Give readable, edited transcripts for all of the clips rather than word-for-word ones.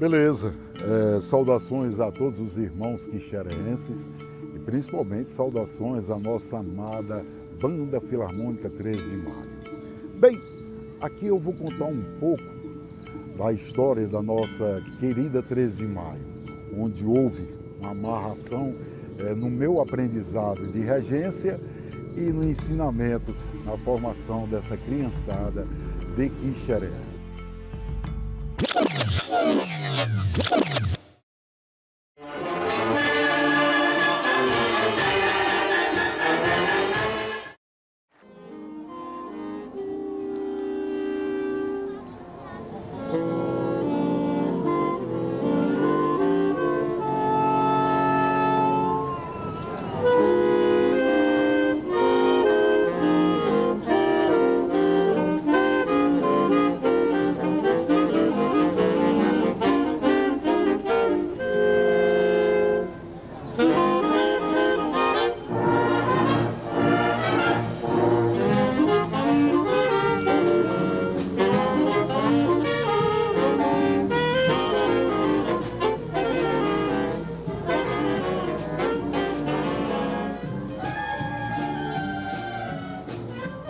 Beleza, saudações a todos os irmãos quixerenses e principalmente saudações à nossa amada Banda Filarmônica 13 de Maio. Bem, aqui eu vou contar um pouco da história da nossa querida 13 de Maio, onde houve uma amarração no meu aprendizado de regência e no ensinamento, na formação dessa criançada de Quixeré.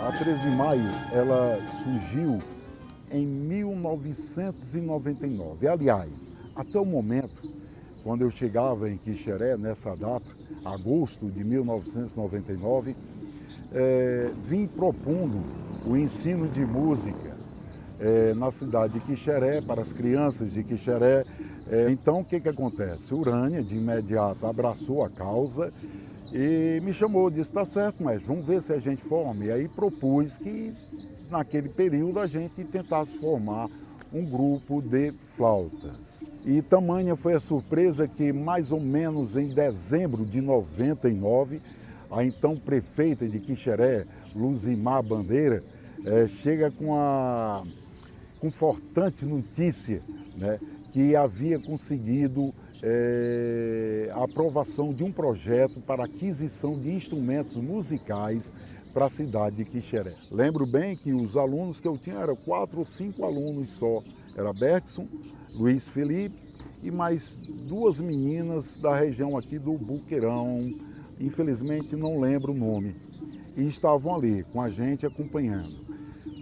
A 13 de Maio, ela surgiu em 1999. Aliás, até o momento, quando eu chegava em Quixeré, nessa data, agosto de 1999, vim propondo o ensino de música na cidade de Quixeré, para as crianças de Quixeré. Então, o que acontece? Urânia, de imediato, abraçou a causa e me chamou, disse, tá certo, mas vamos ver se a gente forma. E aí propus que, naquele período, a gente tentasse formar um grupo de flautas. E tamanha foi a surpresa que, mais ou menos em dezembro de 99, a então prefeita de Quixeré, Luzimar Bandeira, chega com a confortante notícia, né, que havia conseguido a aprovação de um projeto para aquisição de instrumentos musicais para a cidade de Quixeré. Lembro bem que os alunos que eu tinha eram 4 ou 5 alunos só. Era Bergson, Luiz Felipe e mais 2 meninas da região aqui do Buqueirão. Infelizmente não lembro o nome. E estavam ali com a gente acompanhando.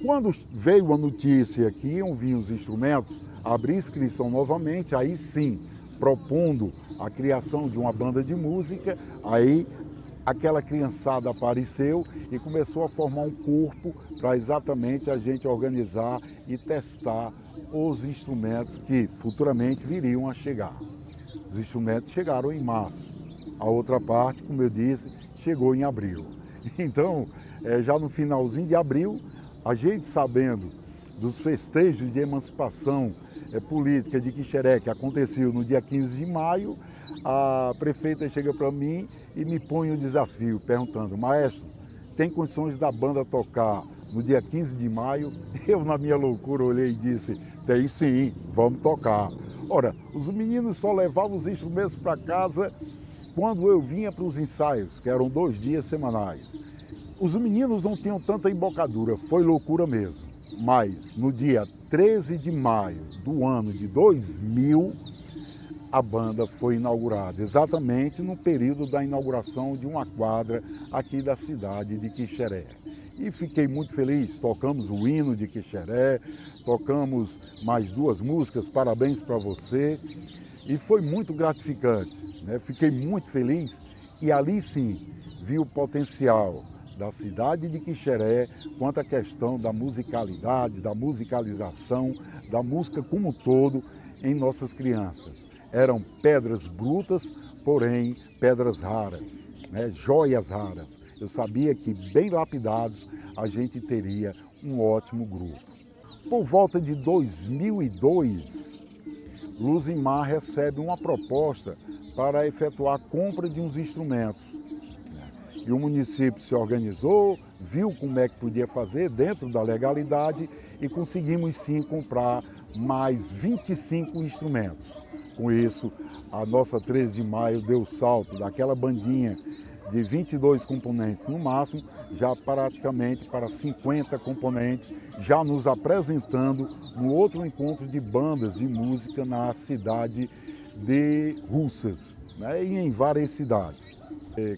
Quando veio a notícia que iam vir os instrumentos, abri inscrição novamente, aí sim, propondo a criação de uma banda de música, aí aquela criançada apareceu e começou a formar um corpo para exatamente a gente organizar e testar os instrumentos que futuramente viriam a chegar. Os instrumentos chegaram em março, a outra parte, como eu disse, chegou em abril. Então, já no finalzinho de abril, a gente sabendo dos festejos de emancipação política de Quixeré, que aconteceu no dia 15 de maio, a prefeita chega para mim e me põe o desafio, perguntando, maestro, tem condições da banda tocar no dia 15 de maio? Eu, na minha loucura, olhei e disse, tem sim, vamos tocar. Ora, os meninos só levavam os instrumentos para casa quando eu vinha para os ensaios, que eram 2 dias semanais. Os meninos não tinham tanta embocadura, foi loucura mesmo. Mas no dia 13 de maio do ano de 2000, a banda foi inaugurada, exatamente no período da inauguração de uma quadra aqui da cidade de Quixeré. E fiquei muito feliz, tocamos o hino de Quixeré, tocamos mais 2 músicas, Parabéns para Você, e foi muito gratificante, né? Fiquei muito feliz e ali sim vi o potencial da cidade de Quixeré quanto à questão da musicalidade, da musicalização, da música como um todo em nossas crianças. Eram pedras brutas, porém pedras raras, né? Joias raras. Eu sabia que bem lapidados a gente teria um ótimo grupo. Por volta de 2002, Luzimar recebe uma proposta para efetuar a compra de uns instrumentos. E o município se organizou, viu como é que podia fazer dentro da legalidade e conseguimos sim comprar mais 25 instrumentos. Com isso, a nossa 13 de maio deu salto daquela bandinha de 22 componentes no máximo, já praticamente para 50 componentes, já nos apresentando no outro encontro de bandas de música na cidade de Russas, né, e em várias cidades.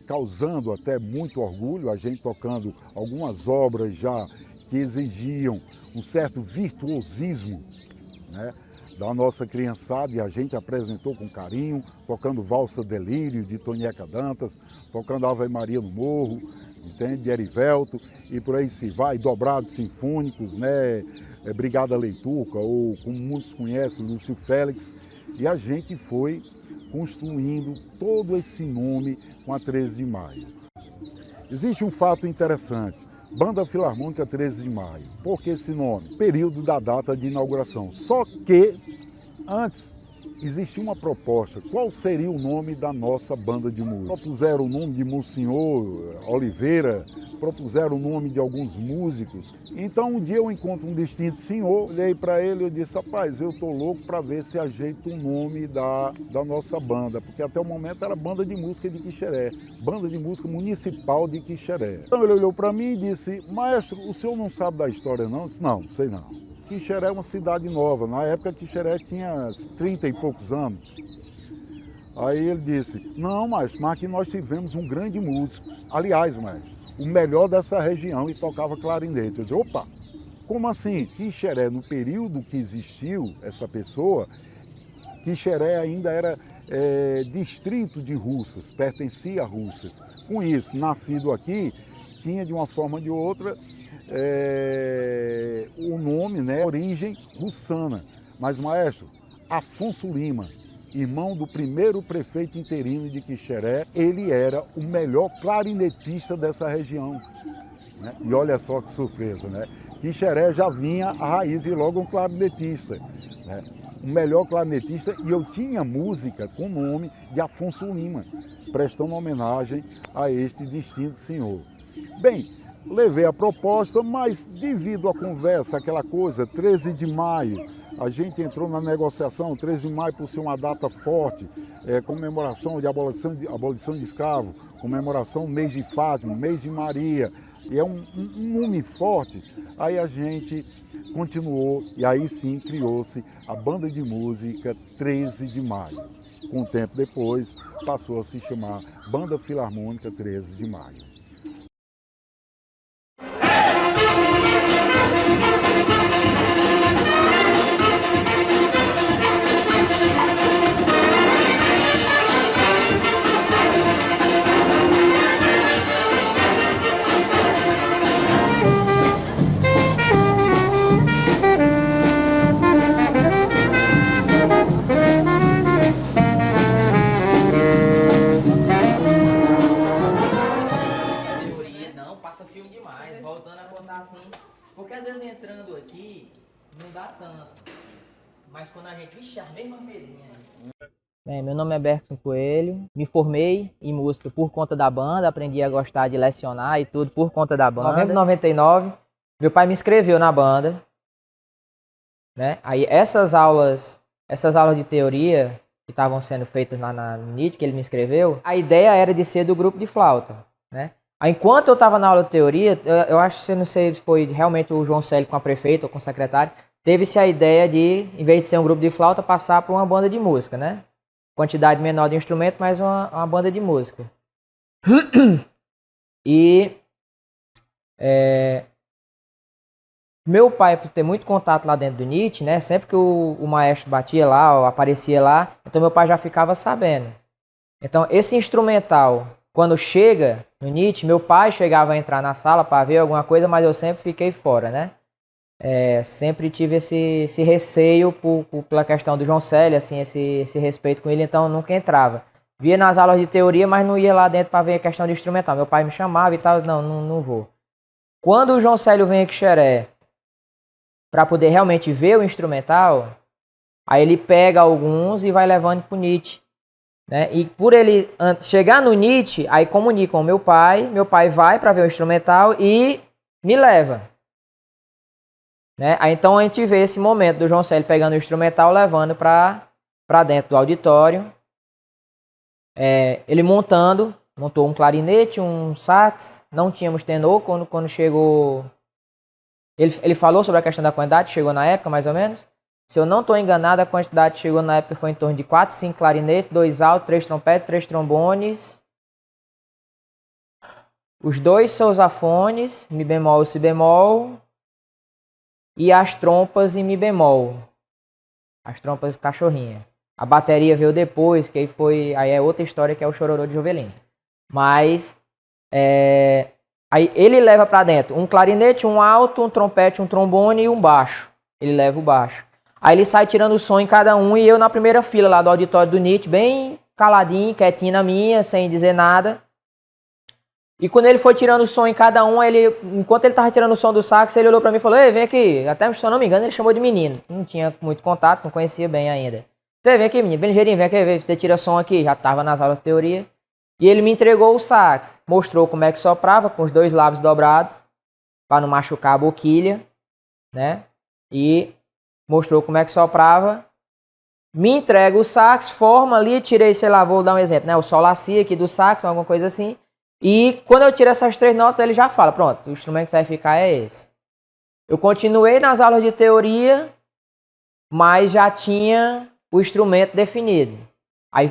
Causando até muito orgulho, a gente tocando algumas obras já que exigiam um certo virtuosismo, né, da nossa criançada, e a gente apresentou com carinho, tocando Valsa Delírio, de Tonieca Dantas, tocando Ave Maria no Morro, entende? De Erivelto, e por aí se vai, dobrados sinfônicos, né? Brigada Leituca, ou como muitos conhecem, Lúcio Félix, e a gente foi construindo todo esse nome com a 13 de maio. Existe um fato interessante. Banda Filarmônica 13 de Maio. Por que esse nome? Período da data de inauguração. Só que, antes, existia uma proposta. Qual seria o nome da nossa banda de música? Propuseram o nome de Monsenhor Oliveira, propuseram o nome de alguns músicos. Então, um dia eu encontro um distinto senhor, olhei para ele e disse, rapaz, eu estou louco para ver se ajeita o nome da nossa banda, porque até o momento era Banda de Música de Quixeré, Banda de Música Municipal de Quixeré. Então ele olhou para mim e disse, maestro, o senhor não sabe da história não? Eu disse, não, sei não. Quixeré é uma cidade nova, na época Quixeré tinha 30 e poucos anos. Aí ele disse, não, mas aqui nós tivemos um grande músico, aliás, maestro, o melhor dessa região, e tocava clarinete. Eu disse, opa, como assim? Quixeré, no período que existiu essa pessoa, Quixeré ainda era distrito de Russas, pertencia a Russas. Com isso, nascido aqui, tinha de uma forma ou de outra o nome, né, origem russana. Mas, maestro, Afonso Lima, irmão do primeiro prefeito interino de Quixeré, ele era o melhor clarinetista dessa região, né? E olha só que surpresa, né? Quixeré já vinha a raiz e logo um clarinetista, né? O melhor clarinetista, e eu tinha música com o nome de Afonso Lima, prestando homenagem a este distinto senhor. Bem, levei a proposta, mas devido à conversa, aquela coisa, 13 de maio, a gente entrou na negociação, 13 de maio por ser uma data forte, comemoração de abolição de escravo, comemoração do mês de Fátima, mês de Maria, e é um nome forte. Aí a gente continuou e aí sim criou-se a banda de música 13 de maio. Com o tempo depois passou a se chamar Banda Filarmônica 13 de maio. Porque às vezes entrando aqui, não dá tanto. Mas quando a gente... Vixe, a mesma mesinha aí. Bem, meu nome é Bergson Coelho. Me formei em música por conta da banda. Aprendi a gostar de lecionar e tudo por conta da banda. Em novembro de 99, meu pai me inscreveu na banda, né? Aí essas aulas de teoria que estavam sendo feitas no NIT, que ele me inscreveu, a ideia era de ser do grupo de flauta, né? Enquanto eu estava na aula de teoria, eu acho que não sei se foi realmente o João Célio com a prefeita ou com o secretário, teve-se a ideia de, em vez de ser um grupo de flauta, passar para uma banda de música, né? Quantidade menor de instrumento, mas uma banda de música. E meu pai, por ter muito contato lá dentro do NIT, né? Sempre que o maestro batia lá, ou aparecia lá, então meu pai já ficava sabendo. Então esse instrumental, quando chega no NIT, meu pai chegava a entrar na sala para ver alguma coisa, mas eu sempre fiquei fora, né? Sempre tive esse receio pela questão do João Célio, assim, esse respeito com ele, então eu nunca entrava. Via nas aulas de teoria, mas não ia lá dentro para ver a questão de instrumental. Meu pai me chamava e tal, não vou. Quando o João Célio vem aqui em Xeré, para poder realmente ver o instrumental, aí ele pega alguns e vai levando pro NIT. Né? E por ele chegar no NIT, aí comunica com meu pai vai para ver o instrumental e me leva. Né? Aí então a gente vê esse momento do João Célio pegando o instrumental, levando para dentro do auditório, ele montando montou um clarinete, um sax, não tínhamos tenor quando chegou. Ele falou sobre a questão da quantidade, chegou na época mais ou menos. Se eu não estou enganado, a quantidade chegou na época foi em torno de 4, 5 clarinetes, 2 altos, 3 trompetes, 3 trombones, os 2 sousafones, mi bemol e si bemol, e as trompas em mi bemol, as trompas cachorrinha. A bateria veio depois, que aí é outra história, que é o Chororô de Jovelino. Mas aí ele leva para dentro um clarinete, um alto, um trompete, um trombone e um baixo. Ele leva o baixo. Aí ele sai tirando o som em cada um e eu na primeira fila lá do auditório do NIT, bem caladinho, quietinho na minha, sem dizer nada. E quando ele foi tirando o som em cada um, enquanto ele tava tirando o som do sax, ele olhou para mim e falou: "Ei, vem aqui." Até se eu não me engano, ele chamou de menino. Não tinha muito contato, não conhecia bem ainda. "Vem aqui, menino, bem ligeirinho, vem aqui, você tira som aqui." Já tava nas aulas de teoria. E ele me entregou o sax, mostrou como é que soprava, com os 2 lábios dobrados, para não machucar a boquilha, né? E mostrou como é que soprava. Me entrega o sax, forma ali, tirei, sei lá, vou dar um exemplo, né? O sol lá si aqui do sax, alguma coisa assim. E quando eu tiro essas 3 notas, ele já fala: "Pronto, o instrumento que vai ficar é esse." Eu continuei nas aulas de teoria, mas já tinha o instrumento definido. Aí,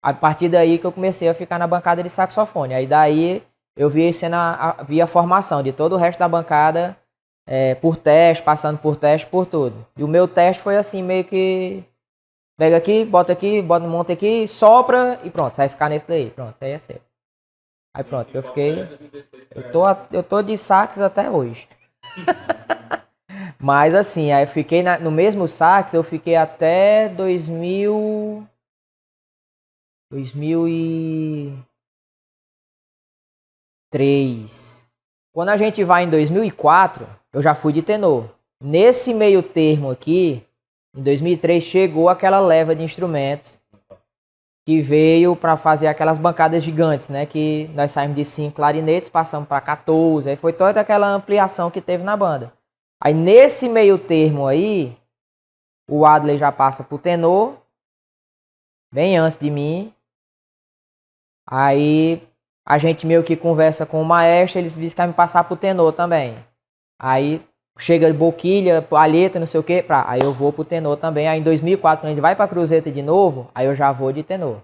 a partir daí que eu comecei a ficar na bancada de saxofone. Aí daí eu vi a formação de todo o resto da bancada, por teste, passando por teste, por tudo. E o meu teste foi assim, meio que pega aqui, bota, monta aqui, sopra e pronto, você vai ficar nesse daí. Pronto, aí é seu. Aí pronto, eu fiquei. Eu tô de sax até hoje. Mas assim, aí eu fiquei no mesmo sax, eu fiquei até 2003. Quando a gente vai em 2004, eu já fui de tenor. Nesse meio termo aqui, em 2003, chegou aquela leva de instrumentos que veio para fazer aquelas bancadas gigantes, né? Que nós saímos de 5 clarinetes, passamos para 14, aí foi toda aquela ampliação que teve na banda. Aí nesse meio termo aí, o Adley já passa pro tenor, bem antes de mim. Aí a gente meio que conversa com o maestro, eles dizem que vai me passar pro tenor também. Aí chega boquilha, palheta, não sei o que, aí eu vou pro tenor também. Aí em 2004, quando a gente vai pra Cruzeta de novo, aí eu já vou de tenor.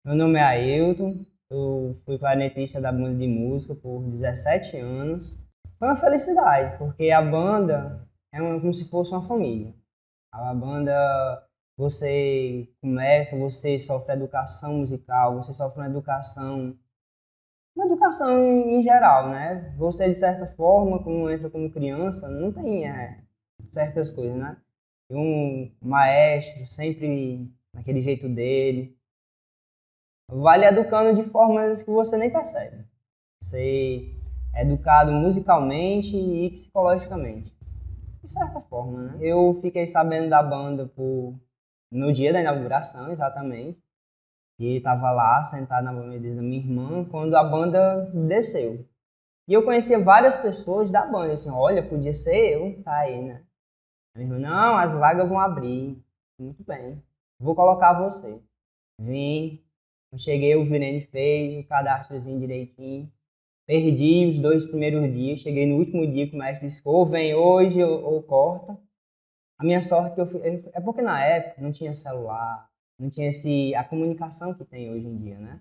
Meu nome é Ailton, eu fui clarinetista da banda de música por 17 anos. Foi uma felicidade, porque a banda é como se fosse uma família. A banda, você começa, você sofre educação musical, você sofre uma educação em geral, né? Você, de certa forma, quando entra como criança, não tem certas coisas, né? E um maestro sempre naquele jeito dele, vai lhe educando de formas que você nem percebe. Você é educado musicalmente e psicologicamente, de certa forma, né? Eu fiquei sabendo da banda no dia da inauguração, exatamente. E estava lá, sentado na mesa da minha irmã, quando a banda desceu. E eu conhecia várias pessoas da banda, assim, olha, podia ser eu, tá aí, né? A minha irmã, não, as vagas vão abrir. Muito bem, vou colocar você. Vim, cheguei, o Virene fez o cadastrozinho direitinho. Perdi os 2 primeiros dias, cheguei no último dia que o mestre disse, ou vem hoje ou corta. A minha sorte é porque na época não tinha celular, não tinha a comunicação que tem hoje em dia, né?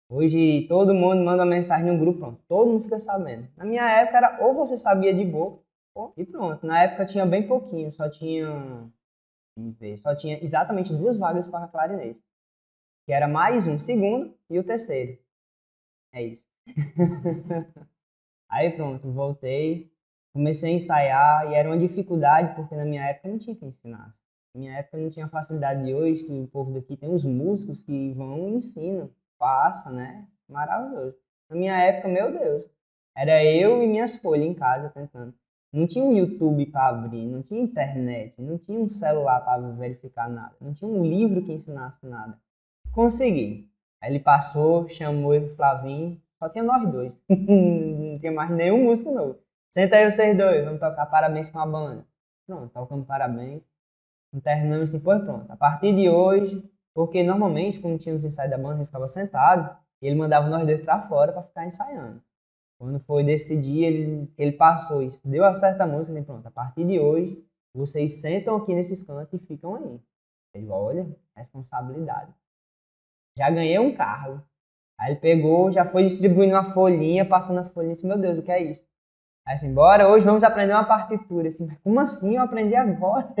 Hoje todo mundo manda uma mensagem no grupo, pronto, todo mundo fica sabendo. Na minha época era ou você sabia de boca, e pronto. Na época tinha bem pouquinho, só tinha exatamente 2 vagas para clarinete, que era mais um segundo e o terceiro. É isso. Aí pronto, voltei, comecei a ensaiar e era uma dificuldade porque na minha época não tinha quem ensinasse. Na minha época não tinha a facilidade de hoje, que o povo daqui tem os músicos que vão e ensinam, passa, né? Maravilhoso. Na minha época, meu Deus, era eu e minhas folhas em casa tentando. Não tinha um YouTube para abrir, não tinha internet, não tinha um celular para verificar nada, não tinha um livro que ensinasse nada. Consegui. Aí ele passou, chamou eu e o Flavinho, só tinha nós 2. Não tinha mais nenhum músico novo. Senta aí vocês 2, vamos tocar parabéns com a banda. Pronto, tocamos parabéns. Terminamos assim, pois pronto. A partir de hoje, porque normalmente quando tinha os ensaios da banda, a gente ficava sentado, E ele mandava nós dois para fora para ficar ensaiando. Quando foi desse dia, ele passou e deu a certa música, assim, pronto, a partir de hoje, vocês sentam aqui nesses cantos e ficam aí. Ele, olha, responsabilidade. Já ganhei um cargo. Aí ele pegou, já foi distribuindo uma folhinha, passando a folhinha, assim, meu Deus, o que é isso? Aí assim, bora, hoje vamos aprender uma partitura. Assim, mas como assim eu aprendi agora?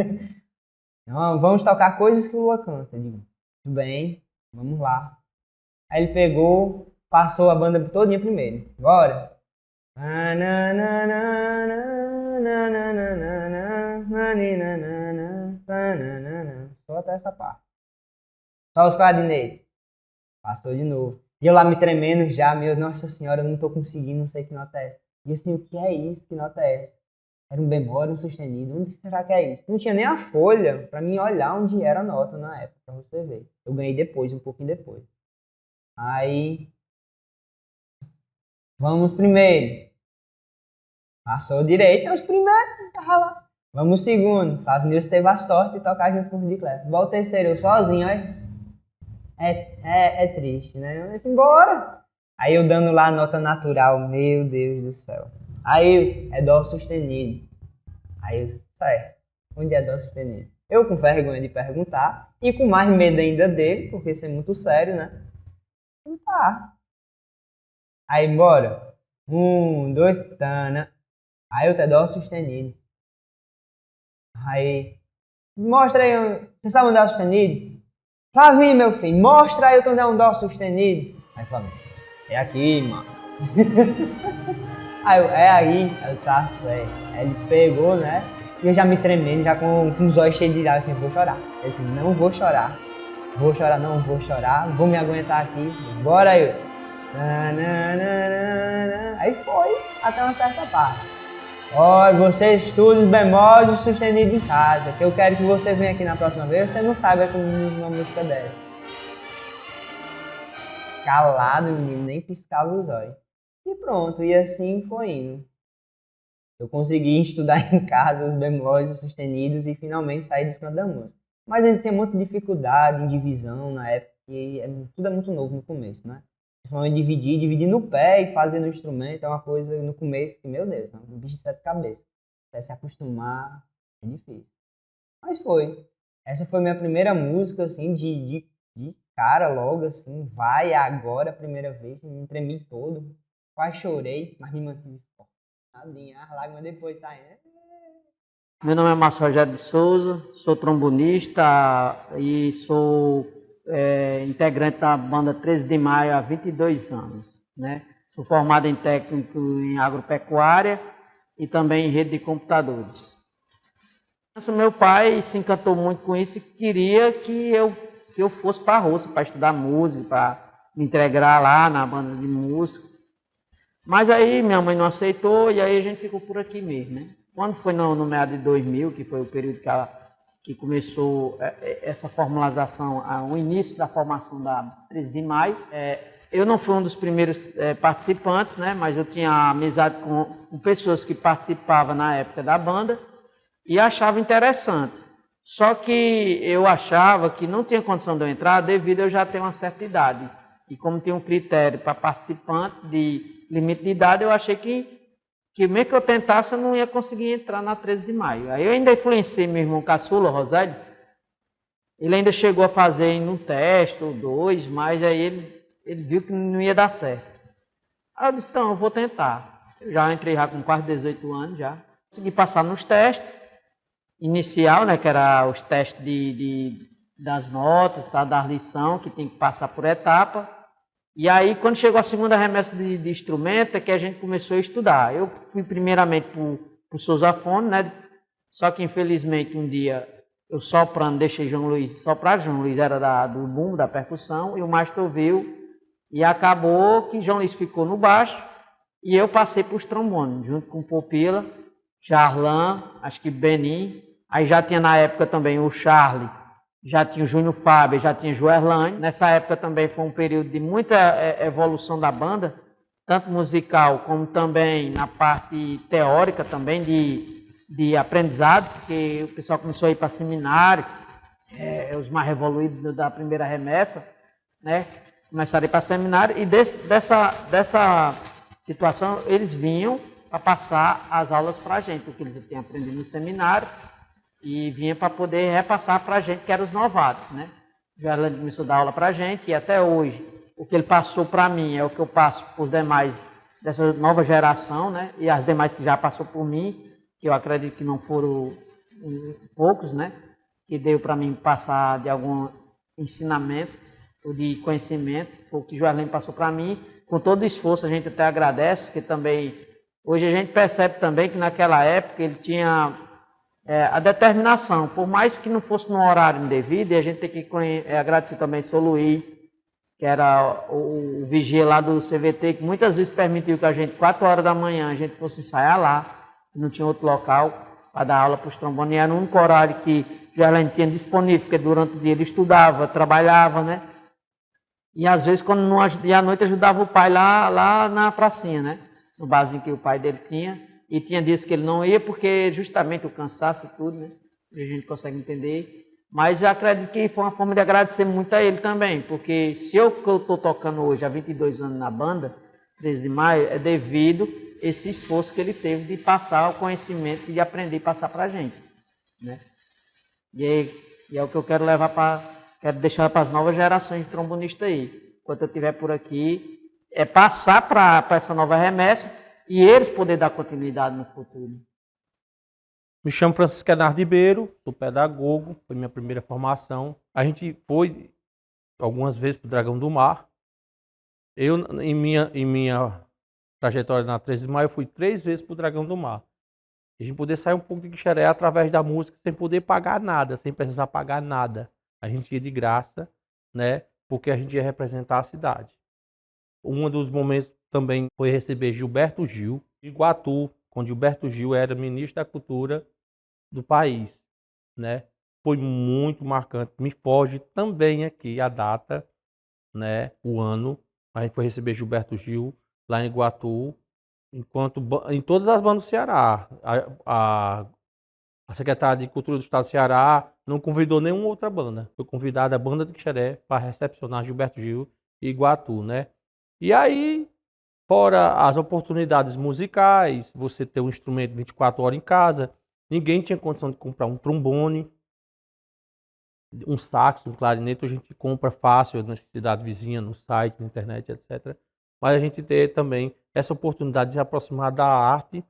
Não, vamos tocar coisas que o Lua canta. Eu digo, tudo bem, vamos lá. Aí ele pegou, passou a banda todinha primeiro. Bora. Só até essa parte. Só os clarinetes. Passou de novo. E eu lá me tremendo já, meu, nossa senhora, eu não tô conseguindo, não sei que nota é essa. E eu assim, o que é isso? Que nota é essa? Era um bemol, era um sustenido, onde será que é isso? Não tinha nem a folha pra mim olhar onde era a nota na época, pra você ver. Eu ganhei depois, um pouquinho depois. Aí, vamos primeiro. Passou direito, os primeiros, tava lá. Vamos segundo. Flávio Nilson teve a sorte de tocar junto com o Rudicler. Bom, o terceiro, eu sozinho, olha. É triste, né? Eu disse, embora. Aí eu dando lá a nota natural, meu Deus do céu. Aí é dó sustenido. Aí eu, certo, onde é dó sustenido? Eu com vergonha de perguntar e com mais medo ainda dele, porque isso é muito sério, né? Então tá. Aí bora. 1, 2, tana. Aí o dó sustenido. Aí, mostra aí, você sabe onde é o sustenido? Flavinho, meu filho, mostra aí onde é um dó sustenido. Aí Flavinho, é aqui, mano. Aí eu, é aí, tá certo. Aí ele pegou, né? E eu já me tremendo, já com os olhos cheios de lágrimas, assim, vou chorar. Eu disse, não vou chorar. Vou chorar, não vou chorar. Vou me aguentar aqui. Bora aí. Aí foi, até uma certa parte. Olha, você estuda os bemóis e sustenido em casa, que eu quero que você venha aqui na próxima vez, você não sabe como uma música dessa. Calado, menino, nem piscava os olhos. E pronto, e assim foi indo. Eu consegui estudar em casa os bemóis, os sustenidos e finalmente sair dos cantos da música. Mas ainda tinha muita dificuldade em divisão na época, e tudo é muito novo no começo, né? Principalmente dividir no pé e fazer no instrumento é uma coisa no começo que, meu Deus, um bicho de sete cabeças. Até se acostumar é difícil. Mas foi. Essa foi minha primeira música, assim, de cara logo, assim, vai agora, a primeira vez, me tremi todo. Quase chorei, mas me mantive forte. Tadinha, as lágrimas depois saem, né? Meu nome é Márcio Rogério de Souza, sou trombonista e sou integrante da banda 13 de Maio há 22 anos. Né? Sou formado em técnico em agropecuária e também em rede de computadores. Meu pai se encantou muito com isso e queria que eu fosse para a Rússia para estudar música, para me integrar lá na banda de música. Mas aí minha mãe não aceitou e aí a gente ficou por aqui mesmo. Né? Quando foi no meado de 2000, que foi o período que começou essa formalização, o início da formação da 13 de Maio, eu não fui um dos primeiros participantes, né, mas eu tinha amizade com pessoas que participavam na época da banda e achava interessante. Só que eu achava que não tinha condição de eu entrar devido a eu já ter uma certa idade. E como tem um critério para participante de limite de idade, eu achei que mesmo que eu tentasse, eu não ia conseguir entrar na 13 de Maio. Aí eu ainda influenciei meu irmão caçula, Rosélio. Ele ainda chegou a fazer em um teste ou dois, mas aí ele viu que não ia dar certo. Aí eu disse, então, eu vou tentar. Eu já entrei já com quase 18 anos já. Consegui passar nos testes inicial, né, que era os testes das notas, tá, das lições, que tem que passar por etapa. E aí, quando chegou a segunda remessa de instrumento, é que a gente começou a estudar. Eu fui primeiramente para o sousafone, né? Só que, infelizmente, um dia, eu soprando, deixei João Luiz soprar. João Luiz era do bumbo, da percussão, e o maestro ouviu. E acabou que João Luiz ficou no baixo, e eu passei para os trombones, junto com Popila, Charlan, acho que Benim. Aí já tinha na época também o Charlie, já tinha o Júnior Fábio, já tinha Joerlane. Nessa época também foi um período de muita evolução da banda, tanto musical como também na parte teórica também de aprendizado, porque o pessoal começou a ir para seminário, os mais evoluídos da primeira remessa, né? começaram a ir para seminário e dessa situação eles vinham para passar as aulas para a gente, o que eles tinham aprendido no seminário, e vinha para poder repassar para a gente, que eram os novatos, né? O Gerlando começou a dar aula para a gente e até hoje o que ele passou para mim é o que eu passo para os demais dessa nova geração, né? E as demais que já passou por mim, que eu acredito que não foram poucos, né? Que deu para mim passar de algum ensinamento ou de conhecimento, foi o que o Joarlene passou para mim. Com todo o esforço a gente até agradece, que também, hoje a gente percebe também que naquela época ele tinha a determinação, por mais que não fosse no horário indevido, e a gente tem que agradecer também ao Sr. Luiz, que era o vigia lá do CVT, que muitas vezes permitiu que a gente, 4 horas da manhã, a gente fosse ensaiar lá, não tinha outro local para dar aula para os trombones, era o único horário que Gerlane tinha disponível, porque durante o dia ele estudava, trabalhava, né? E às vezes, quando não, e à noite, ajudava o pai lá na pracinha, né? No barzinho que o pai dele tinha. E tinha dias que ele não ia, porque justamente o cansaço e tudo, né? A gente consegue entender. Mas eu acredito que foi uma forma de agradecer muito a ele também, porque se eu estou tocando hoje há 22 anos na banda, 13 de maio, é devido a esse esforço que ele teve de passar o conhecimento e de aprender e passar para a gente, né? E é o que eu quero quero deixar para as novas gerações de trombonistas aí. Enquanto eu estiver por aqui, é passar para essa nova remessa e eles poderem dar continuidade no futuro. Me chamo Francisco Eduardo Ribeiro, sou pedagogo, foi minha primeira formação. A gente foi algumas vezes para o Dragão do Mar. Eu, em minha trajetória na 13 de maio, eu fui 3 vezes para o Dragão do Mar. A gente poder sair um pouco de Quixeré através da música, sem poder pagar nada, sem precisar pagar nada. A gente ia de graça, né? Porque a gente ia representar a cidade. Um dos momentos também foi receber Gilberto Gil, em Iguatu, quando Gilberto Gil era ministro da Cultura do país, né? Foi muito marcante. Me foge também aqui a data, né? O ano. A gente foi receber Gilberto Gil lá em Iguatu, enquanto em todas as bandas do Ceará. A secretária de Cultura do Estado do Ceará não convidou nenhuma outra banda. Foi convidada a banda de Quixeré para recepcionar Gilberto Gil e Iguatu, né? E aí, fora as oportunidades musicais, você ter um instrumento 24 horas em casa, ninguém tinha condição de comprar um trombone, um saxo, um clarinete, a gente compra fácil na cidade vizinha, no site, na internet, etc. Mas a gente ter também essa oportunidade de se aproximar da arte,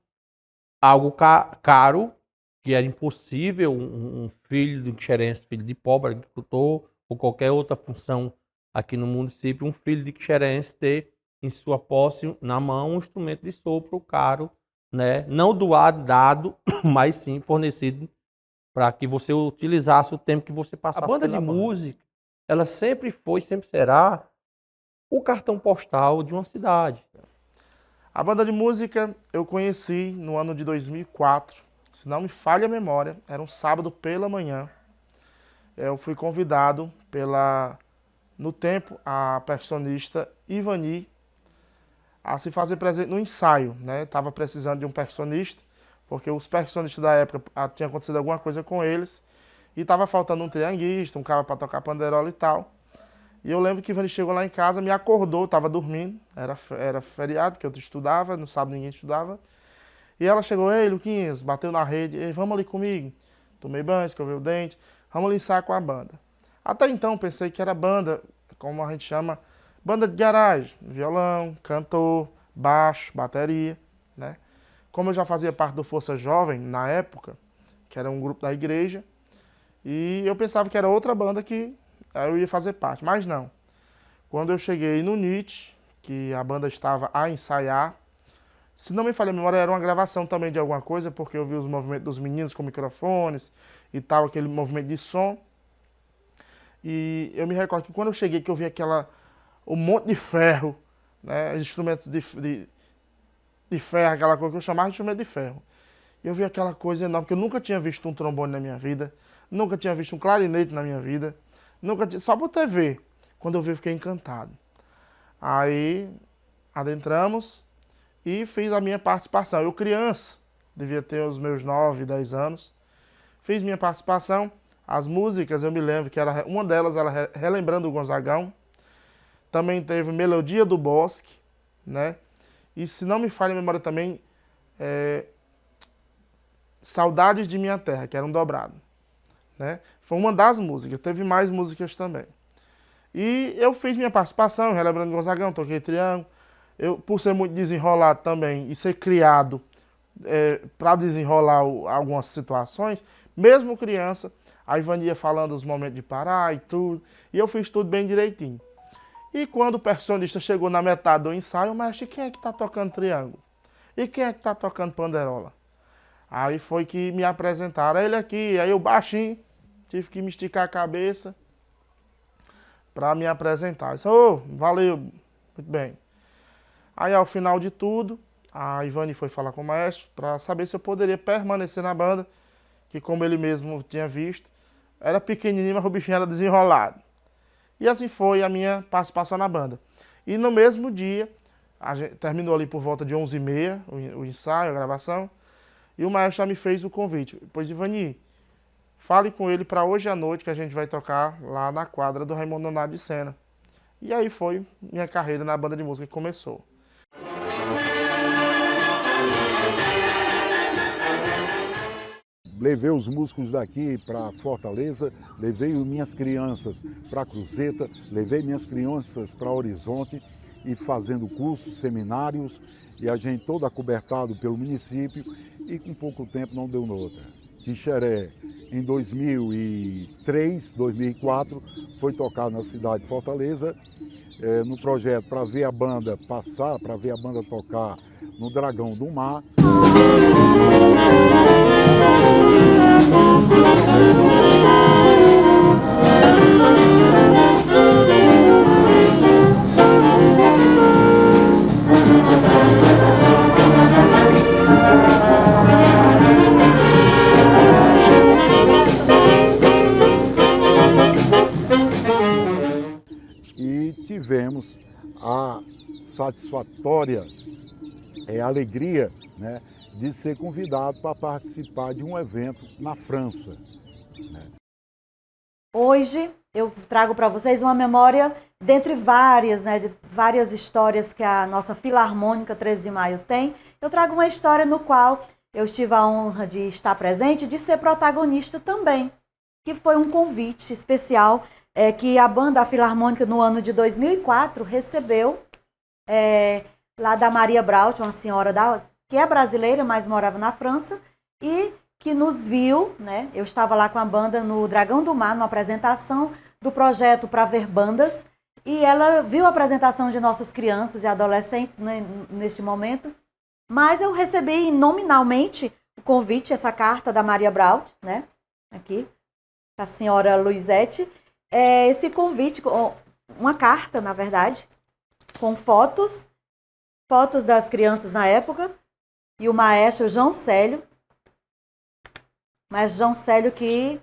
algo caro, que era impossível um filho de quixerense, filho de pobre, agricultor, ou qualquer outra função aqui no município, um filho de quixerense ter em sua posse, na mão, um instrumento de sopro caro, né? Não doado, dado, mas sim fornecido para que você utilizasse o tempo que você passasse. A banda de música, ela sempre foi, sempre será o cartão postal de uma cidade. A banda de música eu conheci no ano de 2004, se não me falha a memória, era um sábado pela manhã. Eu fui convidado no tempo, a percussionista Ivani a se fazer presente no ensaio, né? Tava precisando de um percussionista, porque os percussionistas da época tinha acontecido alguma coisa com eles e tava faltando um trianguista, um cara para tocar panderola e tal. E eu lembro que Ivani chegou lá em casa, me acordou, tava dormindo, era feriado, porque eu estudava, no sábado ninguém estudava. E ela chegou, ei, Luquinhas, bateu na rede, ei, vamos ali comigo. Tomei banho, escovei o dente, vamos ali ensaiar com a banda. Até então pensei que era banda, como a gente chama, banda de garagem, violão, cantor, baixo, bateria, né? Como eu já fazia parte do Força Jovem na época, que era um grupo da igreja, e eu pensava que era outra banda que eu ia fazer parte, mas não. Quando eu cheguei no NIT, que a banda estava a ensaiar, se não me falha a memória, era uma gravação também de alguma coisa, porque eu vi os movimentos dos meninos com microfones e tal, aquele movimento de som. E eu me recordo que quando eu cheguei, que eu vi um monte de ferro, né, instrumentos de ferro, aquela coisa que eu chamava de instrumento de ferro. Eu vi aquela coisa enorme, porque eu nunca tinha visto um trombone na minha vida, nunca tinha visto um clarinete na minha vida, só por TV. Quando eu vi, eu fiquei encantado. Aí, adentramos e fiz a minha participação. Eu criança, devia ter os meus 9, 10 anos, fiz minha participação. As músicas, eu me lembro que uma delas era relembrando o Gonzagão. também teve Melodia do Bosque, né? E se não me falha a memória também, Saudades de Minha Terra, que era um dobrado, né? Foi uma das músicas, teve mais músicas também. E eu fiz minha participação, Relembrando Gonzagão, toquei triângulo. Eu, por ser muito desenrolado também e ser criado para desenrolar algumas situações, mesmo criança, a Ivani ia falando os momentos de parar e tudo, e eu fiz tudo bem direitinho. E quando o percussionista chegou na metade do ensaio, mestre, quem é que está tocando triângulo? E quem é que está tocando panderola? Aí foi que me apresentaram, ele aqui, aí eu baixinho, tive que me esticar a cabeça para me apresentar. Eu disse, valeu, muito bem. Aí ao final de tudo, a Ivani foi falar com o maestro para saber se eu poderia permanecer na banda, que como ele mesmo tinha visto, era pequenininho, mas o bichinho era desenrolado. E assim foi a minha participação na banda. E no mesmo dia, a gente terminou ali por volta de 11h30 o ensaio, a gravação, e o maestro já me fez o convite. Pois, Ivani, fale com ele para hoje à noite que a gente vai tocar lá na quadra do Raimundo Nonato de Sena. E aí foi minha carreira na banda de música que começou. Levei os músicos daqui para Fortaleza, levei minhas crianças para Cruzeta, levei minhas crianças para Horizonte e fazendo cursos, seminários, e a gente todo acobertado pelo município e com pouco tempo não deu noutra. Quixeré, em 2003, 2004, foi tocar na cidade de Fortaleza, no projeto para ver a banda passar, para ver a banda tocar no Dragão do Mar. E tivemos a satisfatória alegria, né, de ser convidado para participar de um evento na França. Né. Hoje eu trago para vocês uma memória dentre várias, né, de várias histórias que a nossa Filarmônica 13 de Maio tem. Eu trago uma história no qual eu tive a honra de estar presente, de ser protagonista também, que foi um convite especial que a banda Filarmônica no ano de 2004 recebeu lá da Maria Braut, uma senhora que é brasileira, mas morava na França, e que nos viu, né? Eu estava lá com a banda no Dragão do Mar, numa apresentação do projeto Pra Ver Bandas, e ela viu a apresentação de nossas crianças e adolescentes, né, neste momento, mas eu recebi nominalmente o convite, essa carta da Maria Braut, né? Aqui, a senhora Luizete, esse convite, uma carta, na verdade, com fotos das crianças na época, e o maestro João Célio, mas João Célio que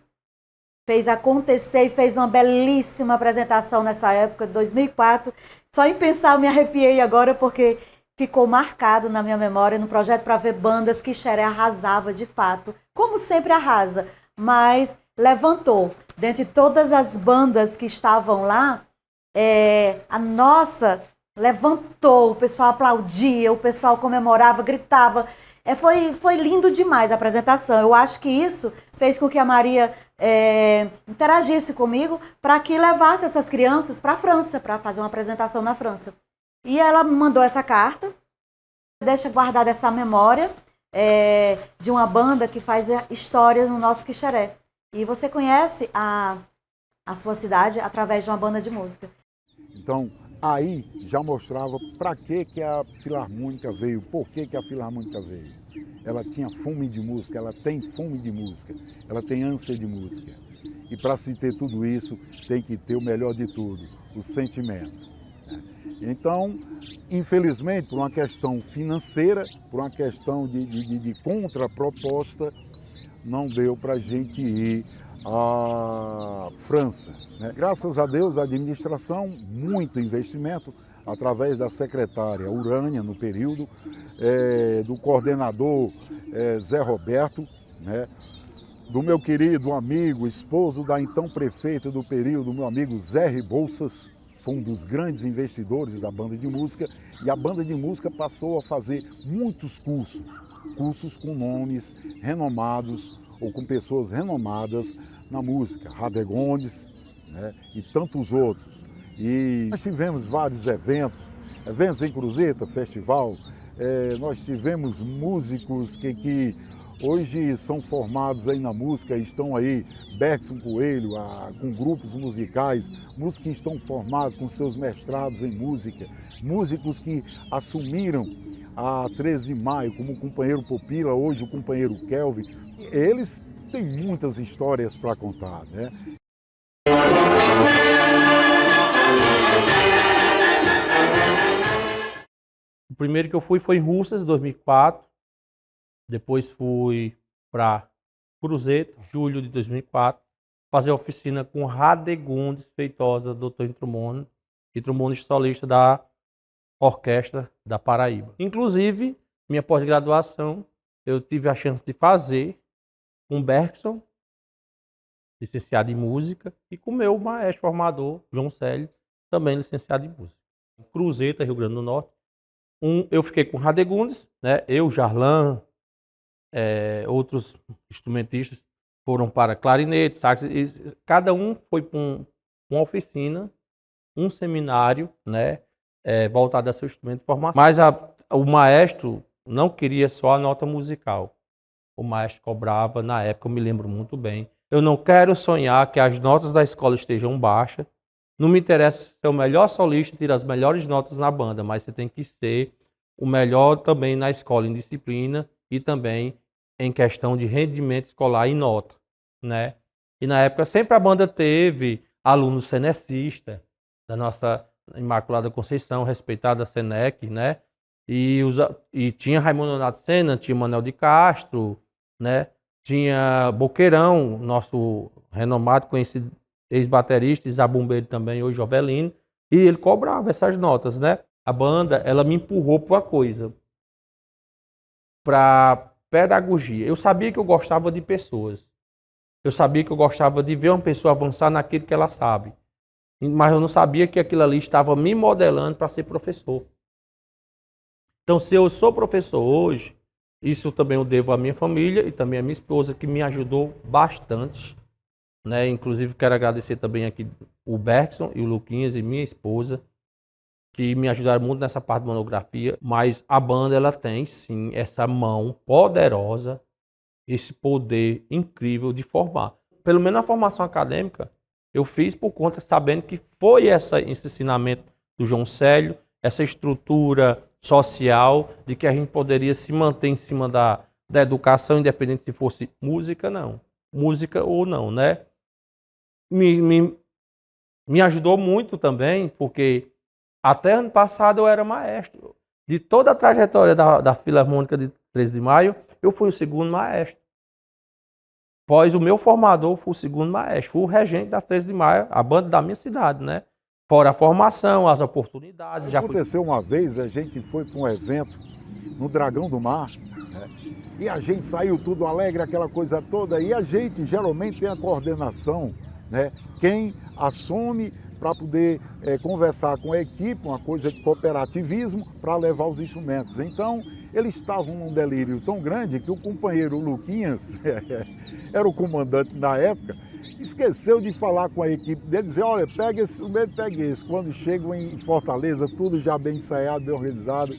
fez acontecer e fez uma belíssima apresentação nessa época, de 2004. Só em pensar eu me arrepiei agora, porque ficou marcado na minha memória, no projeto Pra Ver Bandas, que Quixeré arrasava de fato, como sempre arrasa, mas levantou. Dentre todas as bandas que estavam lá, a nossa levantou, o pessoal aplaudia, o pessoal comemorava, gritava. Foi lindo demais a apresentação. Eu acho que isso fez com que a Maria interagisse comigo para que levasse essas crianças para a França, para fazer uma apresentação na França. E ela me mandou essa carta, deixa guardada essa memória de uma banda que faz histórias no nosso Quixeré. E você conhece a sua cidade através de uma banda de música. Então, aí já mostrava para que a Filarmônica veio, por que a Filarmônica veio. Ela tinha fome de música, ela tem fome de música, ela tem ânsia de música. E para se ter tudo isso, tem que ter o melhor de tudo, o sentimento. Então, infelizmente, por uma questão financeira, por uma questão de contraproposta, não deu para a gente ir à França. Né? Graças a Deus, a administração, muito investimento, através da secretária Urânia, no período, do coordenador Zé Roberto, né? Do meu querido amigo, esposo da então prefeita do período, meu amigo Zé Rebouças, foi um dos grandes investidores da banda de música, e a banda de música passou a fazer muitos cursos com nomes renomados ou com pessoas renomadas na música, Radegondes, né, e tantos outros. E nós tivemos vários eventos em Cruzeta, festival, nós tivemos músicos que hoje são formados aí na música, estão aí, Bergson Coelho, com grupos musicais, músicos que estão formados com seus mestrados em música, músicos que assumiram a 13 de maio como o companheiro Popila, hoje o companheiro Kelvin. Eles têm muitas histórias para contar, né? O primeiro que eu fui foi em Russas, 2004. Depois fui para Cruzeta, julho de 2004, fazer oficina com Radegundes Feitosa, doutor em trombone, e trombone solista da Orquestra da Paraíba. Inclusive, minha pós-graduação, eu tive a chance de fazer com Bergson, licenciado em música, e com meu maestro formador, João Célio, também licenciado em música. Cruzeta, Rio Grande do Norte. Eu fiquei com Radegundes, né? Eu, Jarlan, outros instrumentistas foram para clarinete, sax, e cada um foi para uma oficina, um seminário, né? Voltado a seu instrumento de formação. Mas o maestro não queria só a nota musical. O maestro cobrava, na época, eu me lembro muito bem, eu não quero sonhar que as notas da escola estejam baixas, não me interessa ser o melhor solista e tirar as melhores notas na banda, mas você tem que ser o melhor também na escola, em disciplina e também em questão de rendimento escolar e nota, né? E na época sempre a banda teve alunos senecistas da nossa Imaculada Conceição, respeitada Senec, né? E tinha Raimundo Nonato Sena, tinha Manuel de Castro, né? Tinha Boqueirão, nosso renomado, conhecido ex-baterista, ex-bombeiro também, hoje Jovelino, e ele cobrava essas notas, né? A banda, ela me empurrou para uma coisa, para pedagogia. Eu sabia que eu gostava de pessoas. Eu sabia que eu gostava de ver uma pessoa avançar naquilo que ela sabe. Mas eu não sabia que aquilo ali estava me modelando para ser professor. Então, se eu sou professor hoje, isso também eu devo à minha família e também à minha esposa, que me ajudou bastante, né? Inclusive, quero agradecer também aqui o Bergson e o Luquinhas e minha esposa, que me ajudaram muito nessa parte de monografia. Mas a banda, ela tem, sim, essa mão poderosa, esse poder incrível de formar. Pelo menos na formação acadêmica, eu fiz por conta, sabendo que foi esse ensinamento do João Célio, essa estrutura social de que a gente poderia se manter em cima da educação, independente se fosse música ou não, né? Me ajudou muito também, porque até ano passado eu era maestro. De toda a trajetória da Filarmônica de 13 de Maio, eu fui o segundo maestro. Após o meu formador, fui o segundo maestro. Fui o regente da 13 de Maio, a banda da minha cidade, né? Fora a formação, as oportunidades. Aconteceu uma vez, a gente foi para um evento no Dragão do Mar, né? E a gente saiu tudo alegre, aquela coisa toda, e a gente geralmente tem a coordenação, né? Quem assume para poder conversar com a equipe, uma coisa de cooperativismo, para levar os instrumentos. Então, eles estavam num delírio tão grande que o companheiro Luquinhas, era o comandante na época, esqueceu de falar com a equipe dele, dizer, olha, pega esse instrumento, pega esse. Quando chegam em Fortaleza, tudo já bem ensaiado, bem organizado,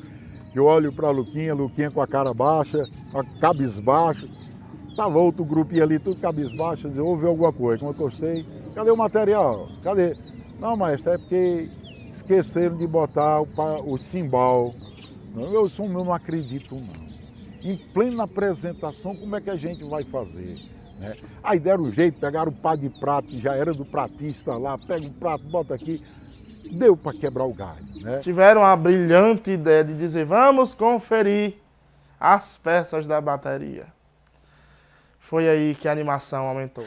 eu olho para Luquinha com a cara baixa, cabisbaixo, estava outro grupinho ali, tudo cabisbaixo, dizer, houve alguma coisa, como eu gostei, cadê o material? Cadê? Não, maestro, é porque esqueceram de botar o cimbal. Eu não acredito, não. Em plena apresentação, como é que a gente vai fazer? Né? Aí deram um jeito, pegaram o pá de prato, que já era do pratista lá, pega o prato, bota aqui, deu para quebrar o gás. Né? Tiveram a brilhante ideia de dizer, vamos conferir as peças da bateria. Foi aí que a animação aumentou.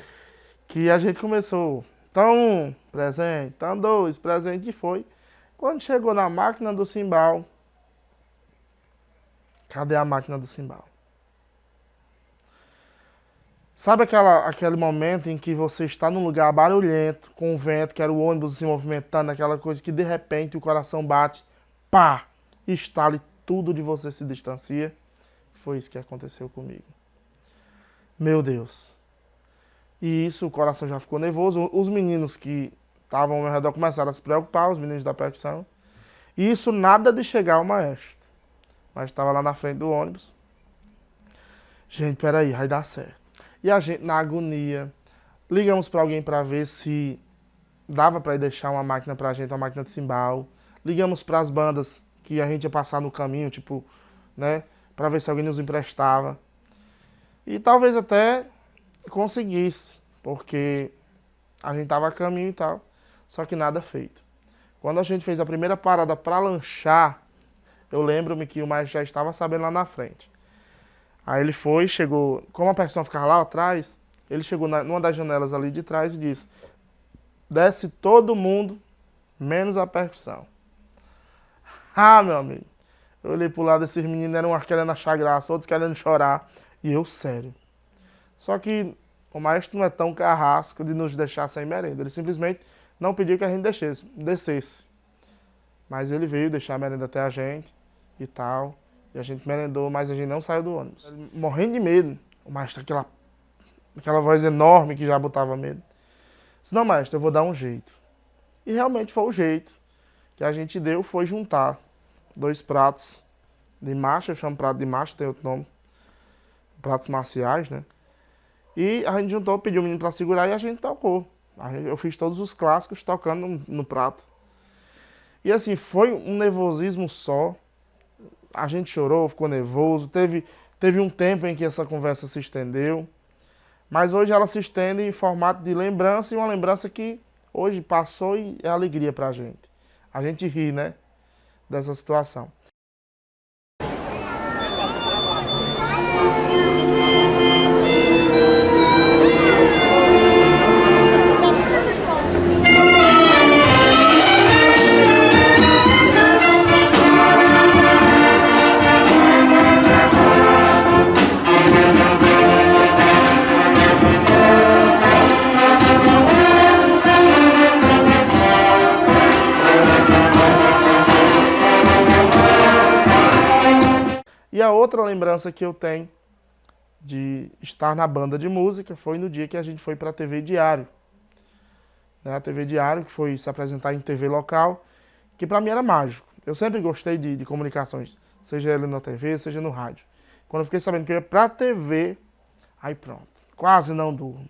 Que a gente começou, então 1, presente, então 2, presente, e foi. Quando chegou na máquina do cimbal, cadê a máquina do cimbal? Sabe aquele momento em que você está num lugar barulhento, com o vento, que era o ônibus se movimentando, aquela coisa que de repente o coração bate, pá, estala e tudo de você se distancia? Foi isso que aconteceu comigo. Meu Deus. E isso, o coração já ficou nervoso. Os meninos que estavam ao meu redor começaram a se preocupar, os meninos da percussão. E isso nada de chegar ao maestro. Mas estava lá na frente do ônibus. Gente, peraí, vai dar certo. E a gente, na agonia, ligamos para alguém para ver se dava para ir deixar uma máquina pra gente, uma máquina de cimbal. Ligamos para as bandas que a gente ia passar no caminho, tipo, né, para ver se alguém nos emprestava. E talvez até conseguisse, porque a gente tava a caminho e tal, só que nada feito. Quando a gente fez a primeira parada para lanchar, eu lembro-me que o maestro já estava sabendo lá na frente. Aí ele foi, chegou, como a percussão ficava lá atrás, ele chegou numa das janelas ali de trás e disse: desce todo mundo, menos a percussão. Ah, meu amigo, eu olhei pro lado desses meninos, eram uns querendo achar graça, outros querendo chorar, e eu sério. Só que o maestro não é tão carrasco de nos deixar sem merenda, ele simplesmente não pediu que a gente descesse. Mas ele veio deixar a merenda até a gente e tal. E a gente merendou, mas a gente não saiu do ônibus. Morrendo de medo. O maestro, aquela voz enorme que já botava medo. Disse: não, maestro, eu vou dar um jeito. E realmente foi o jeito que a gente deu, foi juntar 2 pratos de marcha, eu chamo prato de marcha, tem outro nome. Pratos marciais, né? E a gente juntou, pediu o menino para segurar e a gente tocou. Eu fiz todos os clássicos tocando no prato. E assim, foi um nervosismo só. A gente chorou, ficou nervoso. Teve um tempo em que essa conversa se estendeu. Mas hoje ela se estende em formato de lembrança, e uma lembrança que hoje passou e é alegria pra gente. A gente ri, né, dessa situação. E a outra lembrança que eu tenho de estar na banda de música foi no dia que a gente foi para a TV Diário. A TV Diário, que foi se apresentar em TV local, que para mim era mágico. Eu sempre gostei de comunicações, seja ele na TV, seja no rádio. Quando eu fiquei sabendo que eu ia para a TV, aí pronto, quase não durmo.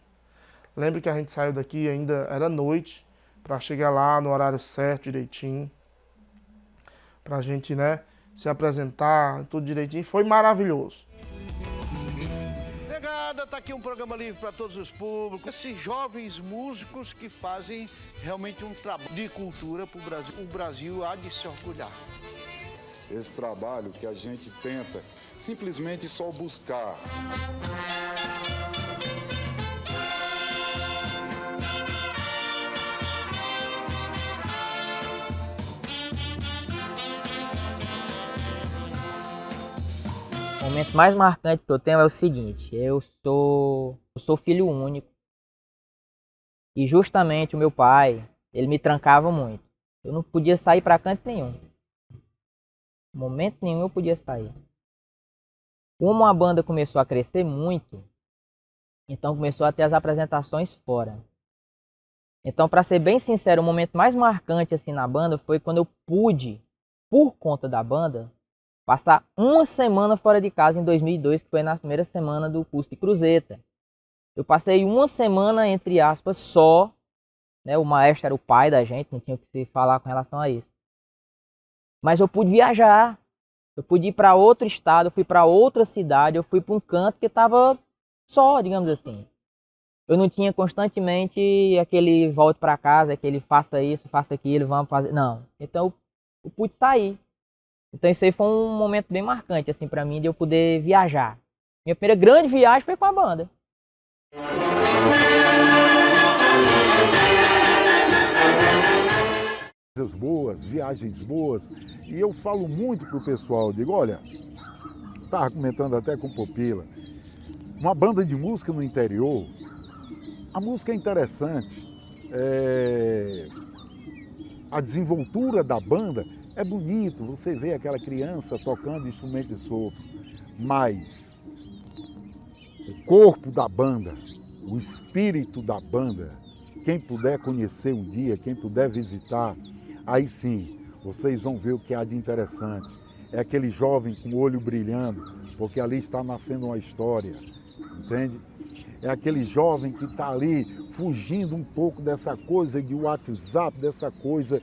Lembro que a gente saiu daqui, ainda era noite, para chegar lá no horário certo, direitinho, para a gente, né, se apresentar, tudo direitinho. Foi maravilhoso. Negada, tá aqui um programa livre para todos os públicos. Esses jovens músicos que fazem realmente um trabalho de cultura para o Brasil. O Brasil há de se orgulhar. Esse trabalho que a gente tenta simplesmente só buscar. O momento mais marcante que eu tenho é o seguinte: eu sou filho único. E justamente o meu pai, ele me trancava muito. Eu não podia sair para canto nenhum. Momento nenhum eu podia sair. Como a banda começou a crescer muito, então começou a ter as apresentações fora. Então, para ser bem sincero, o momento mais marcante assim na banda foi quando eu pude, por conta da banda, passar uma semana fora de casa em 2002, que foi na primeira semana do curso de Cruzeta. Eu passei uma semana, entre aspas, só, né? O maestro era o pai da gente, não tinha o que se falar com relação a isso. Mas eu pude viajar, eu pude ir para outro estado, eu fui para outra cidade, eu fui para um canto que estava só, digamos assim. Eu não tinha constantemente aquele volte para casa, aquele faça isso, faça aquilo, vamos fazer. Não. Então eu pude sair. Então isso aí foi um momento bem marcante assim para mim, de eu poder viajar. Minha primeira grande viagem foi com a banda. Coisas boas, viagens boas. E eu falo muito pro pessoal, digo, olha, estava comentando até com o Popila, Uma banda de música no interior, a música é interessante, a desenvoltura da banda é bonito, você vê aquela criança tocando instrumento de sopro, mas o corpo da banda, o espírito da banda, quem puder conhecer um dia, quem puder visitar, aí sim, vocês vão ver o que há de interessante. É aquele jovem com o olho brilhando, porque ali está nascendo uma história, entende? É aquele jovem que está ali fugindo um pouco dessa coisa de WhatsApp, dessa coisa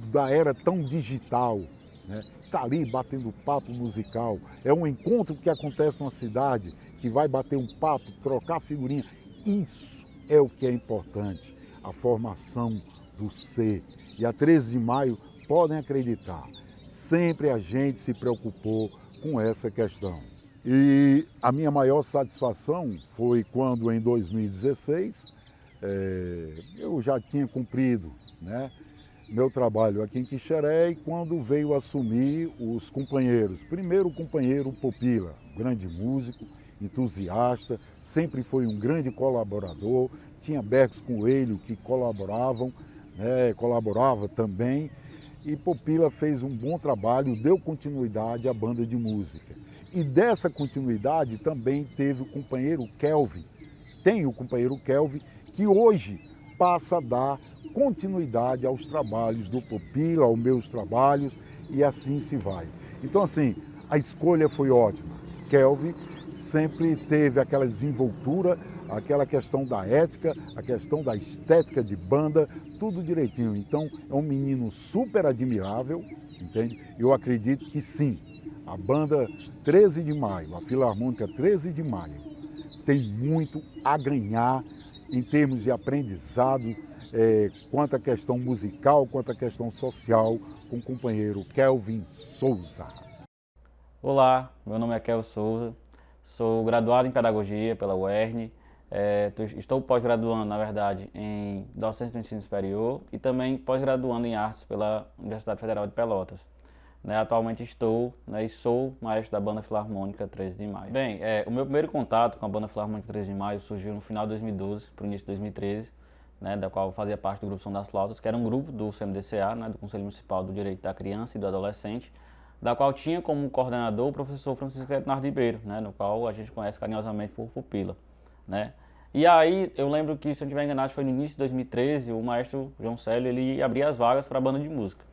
da era tão digital, né? Está ali batendo papo musical. É um encontro que acontece numa cidade, que vai bater um papo, trocar figurinha. Isso é o que é importante, a formação do ser. E a 13 de maio, podem acreditar, sempre a gente se preocupou com essa questão. E a minha maior satisfação foi quando, em 2016, eu já tinha cumprido, né, meu trabalho aqui em Quixeré, e quando veio assumir os companheiros. Primeiro o companheiro Popila, grande músico, entusiasta, sempre foi um grande colaborador, tinha Bercos Coelho que colaborava também, e Popila fez um bom trabalho, deu continuidade à banda de música. E dessa continuidade também teve o companheiro Kelvin, que hoje passa a dar continuidade aos trabalhos do Popila, aos meus trabalhos, e assim se vai. Então, assim, a escolha foi ótima. Kelvin sempre teve aquela desenvoltura, aquela questão da ética, a questão da estética de banda, tudo direitinho. Então, é um menino super admirável, entende? Eu acredito que sim, a banda 13 de maio, a Filarmônica 13 de maio, tem muito a ganhar em termos de aprendizado, quanto à questão musical, quanto à questão social, com o companheiro Kelvin Souza. Olá, meu nome é Kelvin Souza, sou graduado em Pedagogia pela UERN, estou pós-graduando, na verdade, em Docência do Ensino Superior e também pós-graduando em Artes pela Universidade Federal de Pelotas. Atualmente estou e sou maestro da Banda Filarmônica 13 de Maio. Bem, o meu primeiro contato com a Banda Filarmônica 13 de Maio surgiu no final de 2012 para o início de 2013, da qual eu fazia parte do Grupo Som das Flautas, que era um grupo do CMDCA, do Conselho Municipal do Direito da Criança e do Adolescente, da qual tinha como coordenador o professor Francisco Ednardo Ribeiro, no qual a gente conhece carinhosamente por Pupila. E aí eu lembro que, se eu não estiver enganado, foi no início de 2013, o maestro João Célio ele abria as vagas para a banda de música.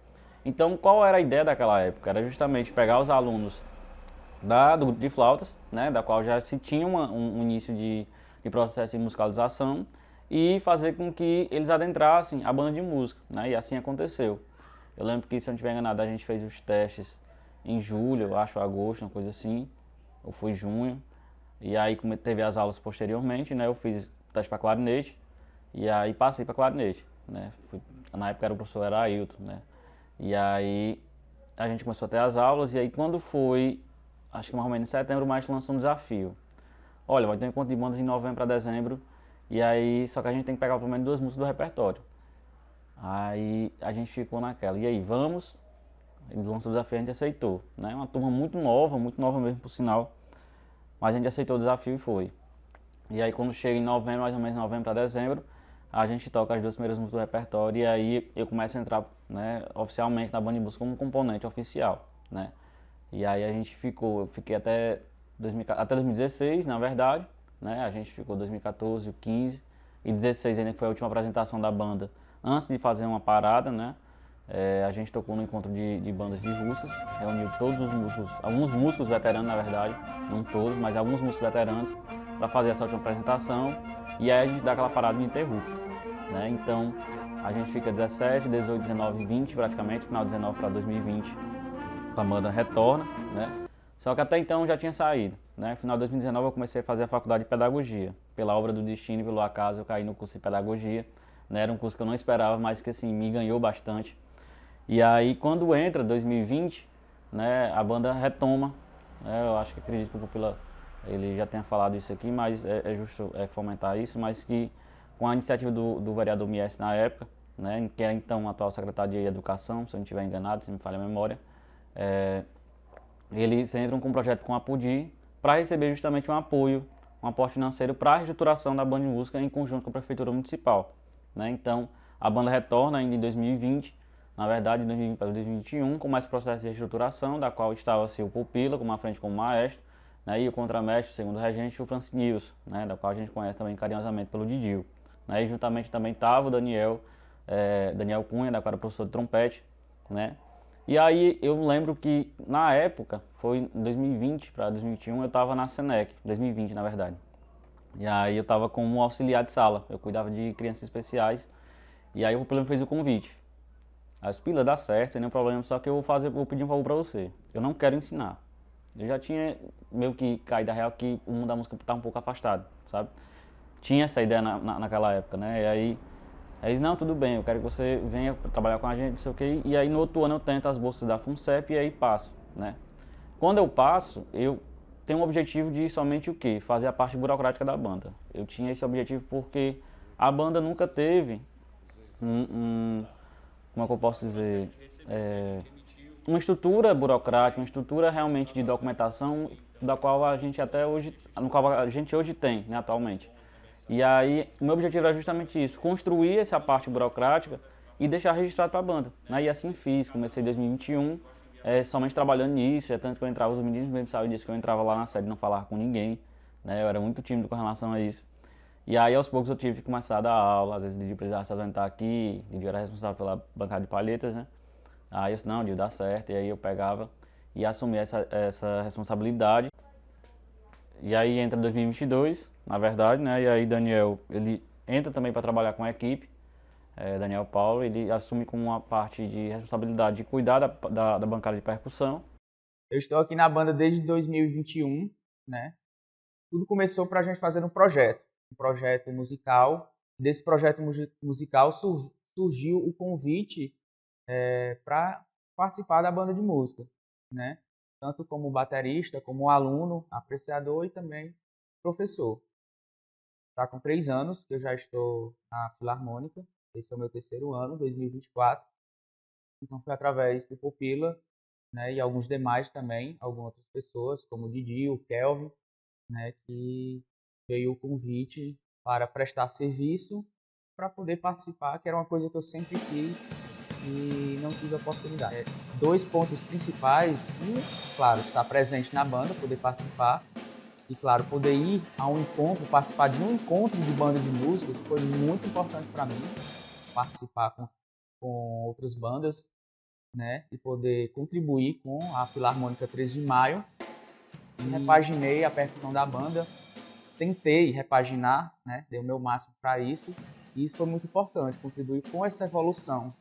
Então, qual era a ideia daquela época? Era justamente pegar os alunos do grupo de flautas, da qual já se tinha um início de processo de musicalização, e fazer com que eles adentrassem a banda de música, e assim aconteceu. Eu lembro que, se eu não estiver enganado, a gente fez os testes em julho, eu acho, agosto, uma coisa assim, ou foi junho, e aí como teve as aulas posteriormente, eu fiz teste para clarinete, e aí passei para clarinete, na época era o professor Ailton, e aí a gente começou a ter as aulas, e aí quando foi, acho que mais ou menos em setembro, o maestro lançou um desafio. Olha, vai ter um encontro de bandas em novembro para dezembro, e aí só que a gente tem que pegar pelo menos 2 músicas do repertório. Aí a gente ficou naquela, e aí vamos? Ele lançou o desafio, a gente aceitou, Uma turma muito nova mesmo, por sinal, mas a gente aceitou o desafio e foi. E aí quando chega em novembro, mais ou menos novembro para dezembro, a gente toca as 2 primeiras músicas do repertório, e aí eu começo a entrar, oficialmente na banda de música como componente oficial, E aí a gente eu fiquei até 2016, na verdade, A gente ficou 2014, 15 e 16 ainda, que foi a última apresentação da banda, antes de fazer uma parada, a gente tocou no encontro de bandas de russas, reuniu todos os músicos, alguns músicos veteranos, na verdade, não todos, mas alguns músicos veteranos, para fazer essa última apresentação, e aí a gente dá aquela parada ininterrupta, Então, a gente fica 17, 18, 19, 20 praticamente, final de 19 para 2020, a banda retorna, Só que até então eu já tinha saído, Final de 2019 eu comecei a fazer a faculdade de Pedagogia, pela obra do destino e pelo acaso eu caí no curso de Pedagogia, Era um curso que eu não esperava, mas que assim, me ganhou bastante. E aí quando entra 2020, a banda retoma, eu acho que acredito que o Popila ele já tenha falado isso aqui, mas é justo fomentar isso, mas que com a iniciativa do vereador Mies na época, que era então o atual secretário de Educação, se eu não estiver enganado, se me falha a memória, eles entram com um projeto com a Pudi para receber justamente um um aporte financeiro para a reestruturação da banda de música em conjunto com a Prefeitura Municipal, né? Então, a banda retorna ainda em 2020, na verdade, em 2020 para 2021, com mais processo de reestruturação, da qual estava-se o Pupila, como à frente como maestro, né? E o contramestre, o segundo regente, o Francinils, né? Da qual a gente conhece também carinhosamente pelo Didil. Né? E juntamente também estava o Daniel Cunha, da qual era professor de trompete, né? E aí eu lembro que na época, foi em 2020 para 2021, eu estava na Senec, 2020 na verdade. E aí eu estava como auxiliar de sala, eu cuidava de crianças especiais. E aí o Pupila me fez o convite. Aí eu disse, Pila, dá certo, sem nenhum problema, só que eu vou pedir um favor para você. Eu não quero ensinar. Eu já tinha meio que caído da real que o mundo da música estava um pouco afastado, sabe? Tinha essa ideia naquela época, né? E aí, não, tudo bem, eu quero que você venha trabalhar com a gente, não sei o quê. E aí no outro ano eu tento as bolsas da FUNCEP e aí passo, né? Quando eu passo, eu tenho um objetivo de somente o quê? Fazer a parte burocrática da banda. Eu tinha esse objetivo porque a banda nunca teve como é que eu posso dizer? Uma estrutura burocrática, uma estrutura realmente de documentação da qual a gente até hoje, no qual a gente hoje tem, né, atualmente. E aí, o meu objetivo era justamente isso, construir essa parte burocrática e deixar registrado para a banda. Né? E assim fiz, comecei em 2021, somente trabalhando nisso, é tanto que eu entrava, os meninos mesmo sabem disso, que eu entrava lá na sede e não falava com ninguém, né? Eu era muito tímido com relação a isso. E aí, aos poucos, eu tive que começar a dar aula, às vezes o Didi precisava se ausentar aqui, o Didi era responsável pela bancada de palhetas, né? Aí eu disse, não, Didi, dá certo, e aí eu pegava e assumia essa responsabilidade. E aí entra 2022, na verdade, né? E aí Daniel, ele entra também para trabalhar com a equipe, Daniel Paulo, ele assume como uma parte de responsabilidade de cuidar da bancada de percussão. Eu estou aqui na banda desde 2021, né? Tudo começou para a gente fazer um projeto musical. Desse projeto musical surgiu o convite para participar da banda de música, né? Tanto como baterista, como aluno, apreciador e também professor. Está com 3 anos que eu já estou na Filarmônica, esse é o meu 3º ano, 2024. Então foi através do Pupila, né, e alguns demais também, algumas outras pessoas, como o Didi, o Kelvin, né, que veio o convite para prestar serviço, para poder participar, que era uma coisa que eu sempre quis e não tive a oportunidade. 2 pontos principais, claro, estar presente na banda, poder participar, e claro, poder ir a um encontro, participar de um encontro de banda de músicos, foi muito importante para mim, participar com outras bandas, né, e poder contribuir com a Filarmônica 13 de Maio. Repaginei a percussão da banda, tentei repaginar, né, dei o meu máximo para isso, e isso foi muito importante, contribuir com essa evolução,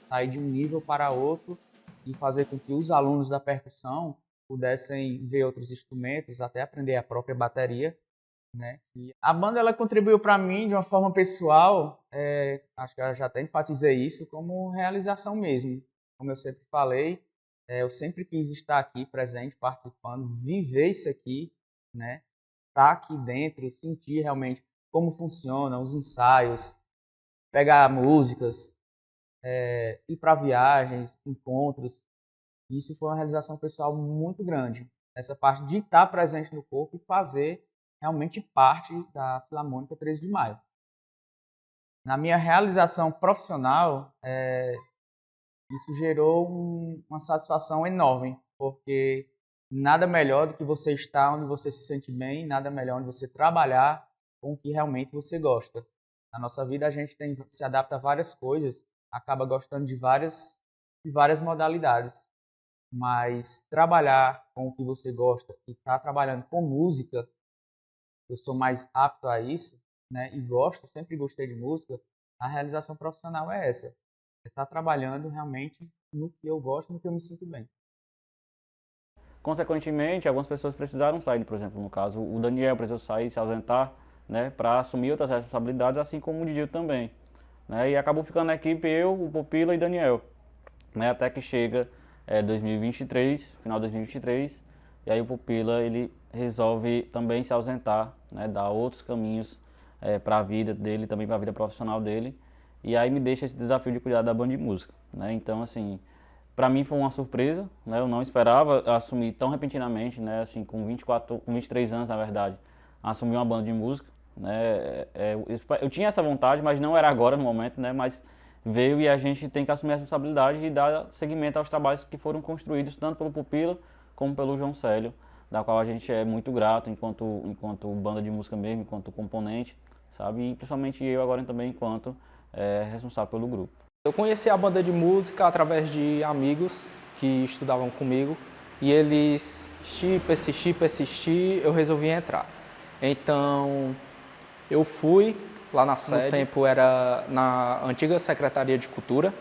sair de um nível para outro e fazer com que os alunos da percussão pudessem ver outros instrumentos, até aprender a própria bateria, né? E a banda ela contribuiu para mim de uma forma pessoal, acho que eu já até enfatizei isso, como realização mesmo. Como eu sempre falei, eu sempre quis estar aqui presente, participando, viver isso aqui, né? Estar aqui dentro, sentir realmente como funciona os ensaios, pegar músicas, ir para viagens, encontros. Isso foi uma realização pessoal muito grande. Essa parte de estar presente no corpo e fazer realmente parte da Filarmônica 13 de Maio. Na minha realização profissional, isso gerou uma satisfação enorme, porque nada melhor do que você estar onde você se sente bem, nada melhor do que você trabalhar com o que realmente você gosta. Na nossa vida a gente se adapta a várias coisas, acaba gostando de várias modalidades, mas trabalhar com o que você gosta e estar trabalhando com música, eu sou mais apto a isso, né? E sempre gostei de música, a realização profissional é essa. É estar trabalhando realmente no que eu gosto, no que eu me sinto bem. Consequentemente, algumas pessoas precisaram sair, por exemplo, no caso, o Daniel precisou sair, se ausentar, né, para assumir outras responsabilidades, assim como o Didi também. Né? E acabou ficando na equipe eu, o Pupila e Daniel. Né? Até que chega 2023, final de 2023, e aí o Pupila ele resolve também se ausentar, né, dar outros caminhos para a vida dele, também para a vida profissional dele, e aí me deixa esse desafio de cuidar da banda de música. Né? Então, assim, para mim foi uma surpresa, né? Eu não esperava assumir tão repentinamente, né? Assim, com 23 anos, na verdade, assumir uma banda de música, né? Eu tinha essa vontade, mas não era agora no momento, né? Mas veio e a gente tem que assumir a responsabilidade e dar seguimento aos trabalhos que foram construídos tanto pelo Pupila como pelo João Célio, da qual a gente é muito grato enquanto banda de música mesmo, enquanto componente, sabe? E principalmente eu agora também enquanto responsável pelo grupo. Eu conheci a banda de música através de amigos que estudavam comigo e eles persistir, eu resolvi entrar. Então, eu fui lá na sede, no tempo era na antiga Secretaria de Cultura,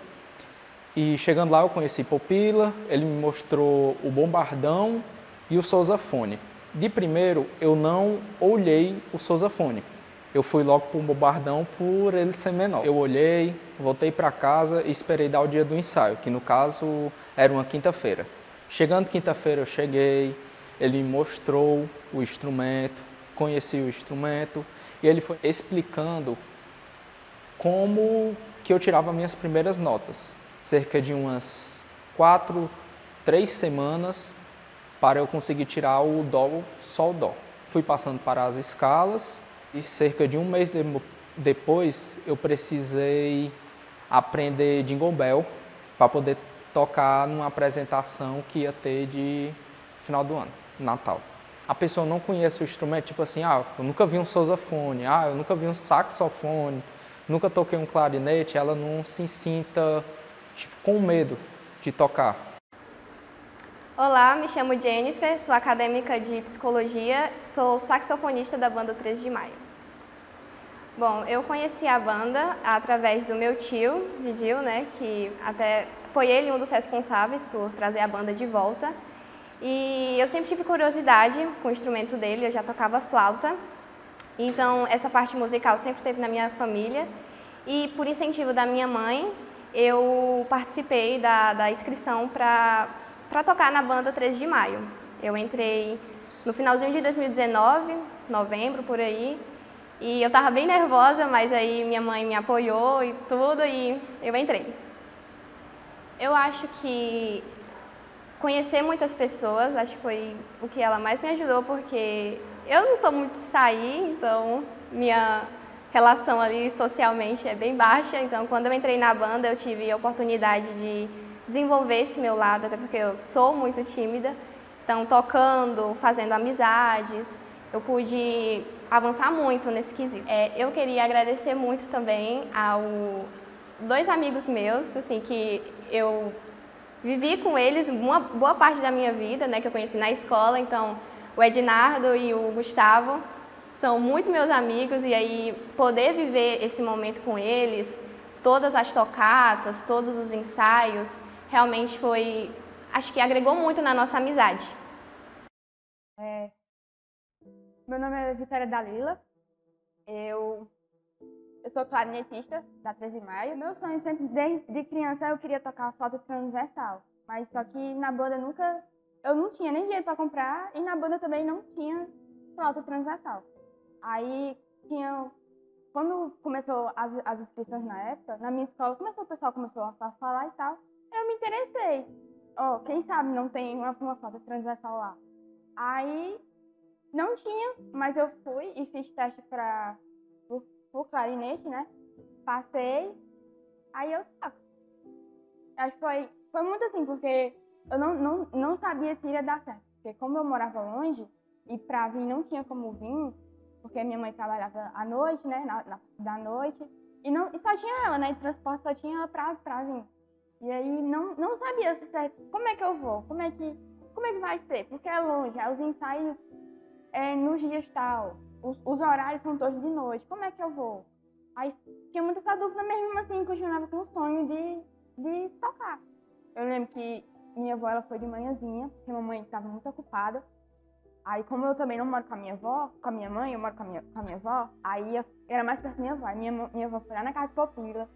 e chegando lá eu conheci Popila, ele me mostrou o Bombardão e o Sousafone. De primeiro, eu não olhei o Sousafone. Eu fui logo para o Bombardão por ele ser menor. Eu olhei, voltei para casa e esperei dar o dia do ensaio, que no caso era uma quinta-feira. Chegando quinta-feira eu cheguei, ele me mostrou o instrumento, conheci o instrumento e ele foi explicando como que eu tirava minhas primeiras notas. Cerca de umas 3 semanas para eu conseguir tirar o Dó, Sol, Dó. Fui passando para as escalas e cerca de um mês depois eu precisei aprender Jingle Bell para poder tocar numa apresentação que ia ter de final do ano, Natal. A pessoa não conhece o instrumento, tipo assim, eu nunca vi um sousafone, eu nunca vi um saxofone, nunca toquei um clarinete, ela não se sinta com medo de tocar. Olá, me chamo Jennifer, sou acadêmica de psicologia, sou saxofonista da banda 13 de Maio. Bom, eu conheci a banda através do meu tio, Didil, né, que até foi ele um dos responsáveis por trazer a banda de volta. E eu sempre tive curiosidade com o instrumento dele, eu já tocava flauta. Então, essa parte musical sempre esteve na minha família. E por incentivo da minha mãe, eu participei da inscrição para tocar na banda 13 de Maio. Eu entrei no finalzinho de 2019, novembro, por aí. E eu estava bem nervosa, mas aí minha mãe me apoiou e tudo, e eu entrei. Eu acho que conhecer muitas pessoas, acho que foi o que ela mais me ajudou, porque eu não sou muito de sair, então minha relação ali socialmente é bem baixa. Então, quando eu entrei na banda, eu tive a oportunidade de desenvolver esse meu lado, até porque eu sou muito tímida. Então, tocando, fazendo amizades, eu pude avançar muito nesse quesito. Eu queria agradecer muito também a 2 amigos meus, assim, que eu vivi com eles uma boa parte da minha vida, né, que eu conheci na escola. Então, o Ednardo e o Gustavo são muito meus amigos, e aí poder viver esse momento com eles, todas as tocatas, todos os ensaios, realmente foi, acho que agregou muito na nossa amizade. Meu nome é Vitória Dalila, eu sou clarinetista da 13 de Maio. Meu sonho sempre, desde criança, eu queria tocar flauta transversal, mas só que na banda eu não tinha nem dinheiro para comprar, e na banda também não tinha flauta transversal. Aí quando começou as inscrições na época, na minha escola, o pessoal começou a falar e tal, eu me interessei. Quem sabe não tem uma flauta transversal lá. Aí não tinha, mas eu fui e fiz teste por clarinete, né? Passei, aí eu toco. Acho que foi muito assim, porque eu não sabia se ia dar certo. Porque como eu morava longe, e pra vir não tinha como vir, porque minha mãe trabalhava à noite, né? Da noite, e só tinha ela, né? De transporte só tinha ela pra vir. E aí não sabia certo como é que eu vou, como é que vai ser, porque é longe, aí os ensaios nos dias tal, os horários são todos de noite, como é que eu vou? Aí tinha muita essa dúvida, mesmo assim, continuava com o sonho de tocar. Eu lembro que minha avó, ela foi de manhãzinha, porque minha mãe estava muito ocupada. Aí, como eu também não moro com a minha avó, com a minha mãe, eu moro com a minha avó, aí era mais perto da minha avó. Aí minha avó foi lá na casa de Popila.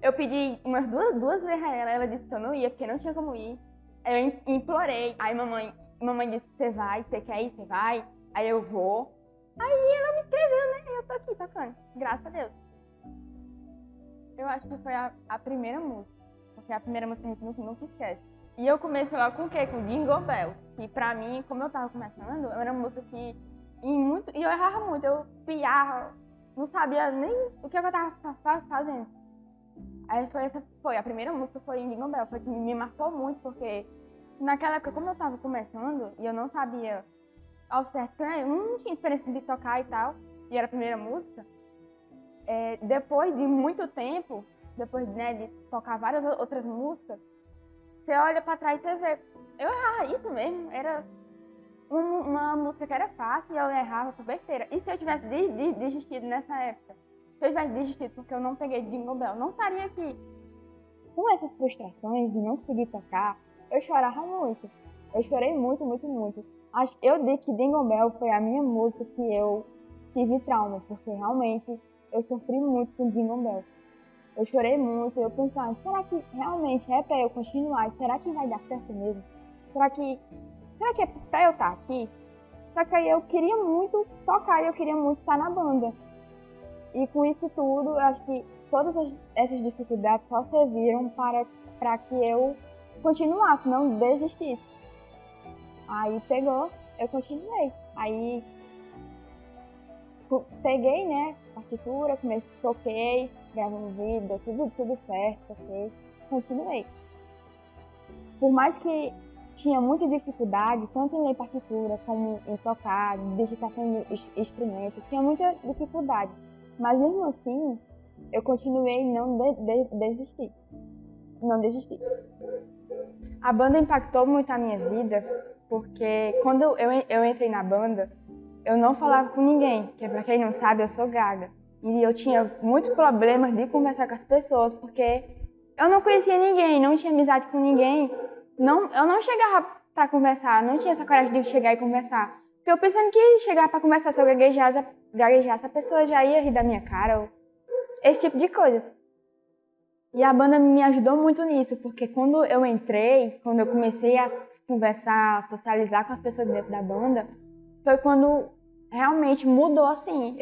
Eu pedi umas duas vezes a ela disse que eu não ia, porque não tinha como ir. Aí eu implorei. Aí mamãe disse, você vai, você quer ir, você vai? Aí eu vou. Aí ela me inscreveu, né? E eu tô aqui tocando, graças a Deus. Eu acho que foi a primeira música, porque a primeira música a gente nunca esquece. E eu comecei logo com o quê? Com Jingle Bell. E pra mim, como eu tava começando, era uma música que E eu errava muito, eu piava, não sabia nem o que eu estava fazendo. Aí foi a primeira música, foi Jingle Bell, foi que me marcou muito, porque naquela época, como eu estava começando e eu não sabia ao certo, né, eu não tinha experiência de tocar e tal, e era a primeira música, depois de muito tempo, depois, né, de tocar várias outras músicas, você olha pra trás e você vê, eu errava isso mesmo, era uma música que era fácil e eu errava por besteira. E se eu tivesse desistido nessa época? Se eu tivesse desistido porque eu não peguei Jingle Bell, não estaria aqui. Com essas frustrações de não conseguir tocar, eu chorava muito. Eu chorei muito, muito, muito. Eu digo que Jingle Bell foi a minha música que eu tive trauma, porque realmente eu sofri muito com Jingle Bell. Eu chorei muito, eu pensava, será que realmente é pra eu continuar? Será que vai dar certo mesmo? Será que é pra eu estar aqui? Só que aí eu queria muito tocar e eu queria muito estar na banda. E com isso tudo, eu acho que todas essas dificuldades só serviram para que eu continuasse, não desistisse. Aí pegou, eu continuei. Aí peguei, né, partitura, toquei, gravando vídeo, tudo certo, toquei, continuei. Por mais que tinha muita dificuldade, tanto em ler partitura como em tocar, digitação de instrumento, tinha muita dificuldade. Mas mesmo assim, eu continuei e não desisti. Não desisti. A banda impactou muito a minha vida, porque quando eu entrei na banda, eu não falava com ninguém, porque pra quem não sabe, eu sou gaga. E eu tinha muitos problemas de conversar com as pessoas, porque eu não conhecia ninguém, não tinha amizade com ninguém. Eu não chegava pra conversar, não tinha essa coragem de chegar e conversar. Porque eu pensando que chegar pra conversar, se eu gaguejasse, a pessoa já ia rir da minha cara, ou esse tipo de coisa. E a banda me ajudou muito nisso, porque quando eu entrei, quando eu comecei a conversar, a socializar com as pessoas dentro da banda, foi quando realmente mudou assim.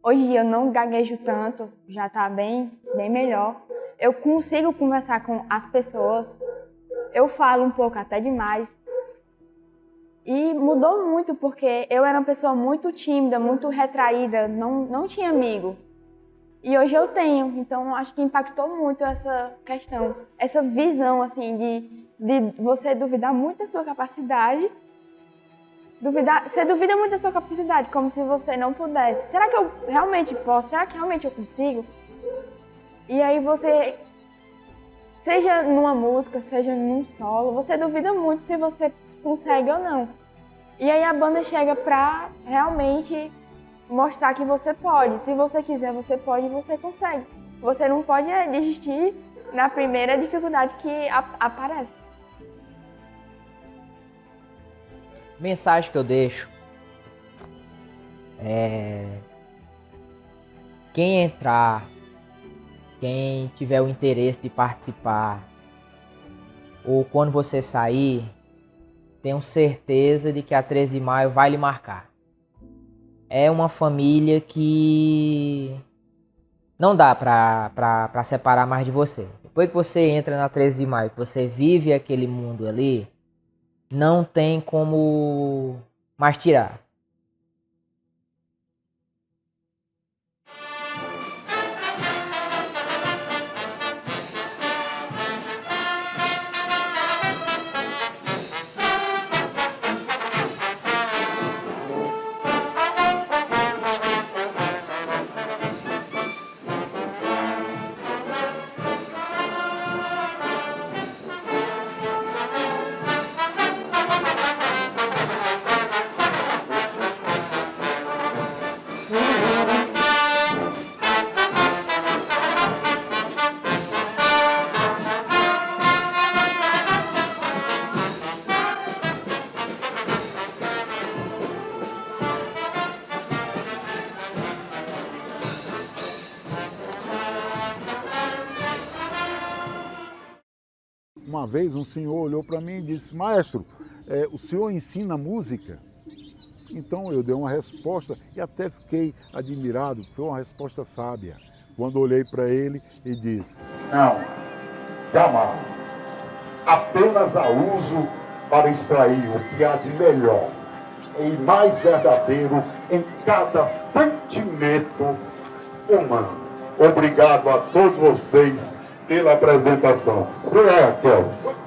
Hoje em dia eu não gaguejo tanto, já tá bem melhor. Eu consigo conversar com as pessoas, eu falo um pouco até demais. E mudou muito porque eu era uma pessoa muito tímida, muito retraída, não tinha amigo. E hoje eu tenho, então acho que impactou muito essa questão, essa visão assim de você duvidar muito da sua capacidade. Você duvida muito da sua capacidade, como se você não pudesse. Será que eu realmente posso? Será que realmente eu consigo? E aí você, seja numa música, seja num solo, você duvida muito se você consegue ou não. E aí a banda chega pra realmente mostrar que você pode. Se você quiser, você pode e você consegue. Você não pode desistir na primeira dificuldade que aparece. Mensagem que eu deixo quem entrar, quem tiver o interesse de participar, ou quando você sair, tenho certeza de que a 13 de maio vai lhe marcar. É uma família que não dá pra separar mais de você. Depois que você entra na 13 de maio, que você vive aquele mundo ali, não tem como mais tirar. Uma vez um senhor olhou para mim e disse: maestro, o senhor ensina música? Então eu dei uma resposta e até fiquei admirado, foi uma resposta sábia. Quando olhei para ele e disse: não, jamais. Apenas a uso para extrair o que há de melhor e mais verdadeiro em cada sentimento humano. Obrigado a todos vocês pela apresentação. Obrigado, Kelvin.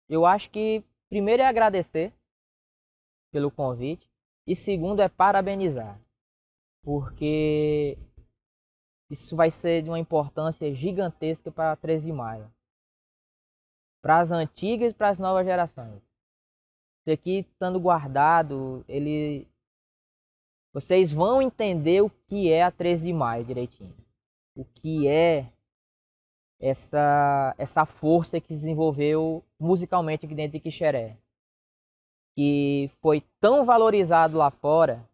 Eu acho que primeiro é agradecer pelo convite e segundo é parabenizar, porque isso vai ser de uma importância gigantesca para 13 de maio, para as antigas e para as novas gerações. Isso aqui estando guardado, vocês vão entender o que é a 13 de maio direitinho, o que é essa força que desenvolveu musicalmente aqui dentro de Quixeré, que foi tão valorizado lá fora,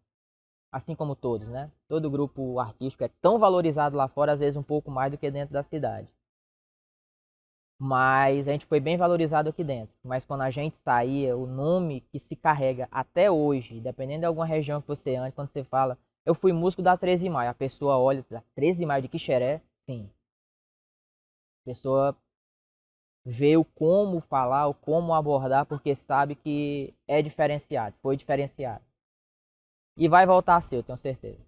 assim como todos, né? Todo grupo artístico é tão valorizado lá fora, às vezes um pouco mais do que dentro da cidade. Mas a gente foi bem valorizado aqui dentro. Mas quando a gente saía, o nome que se carrega até hoje, dependendo de alguma região que você ande, quando você fala, eu fui músico da 13 de maio, a pessoa olha, 13 de maio de Quixeré? Sim. A pessoa vê o como falar, o como abordar, porque sabe que é diferenciado, foi diferenciado. E vai voltar a ser, eu tenho certeza.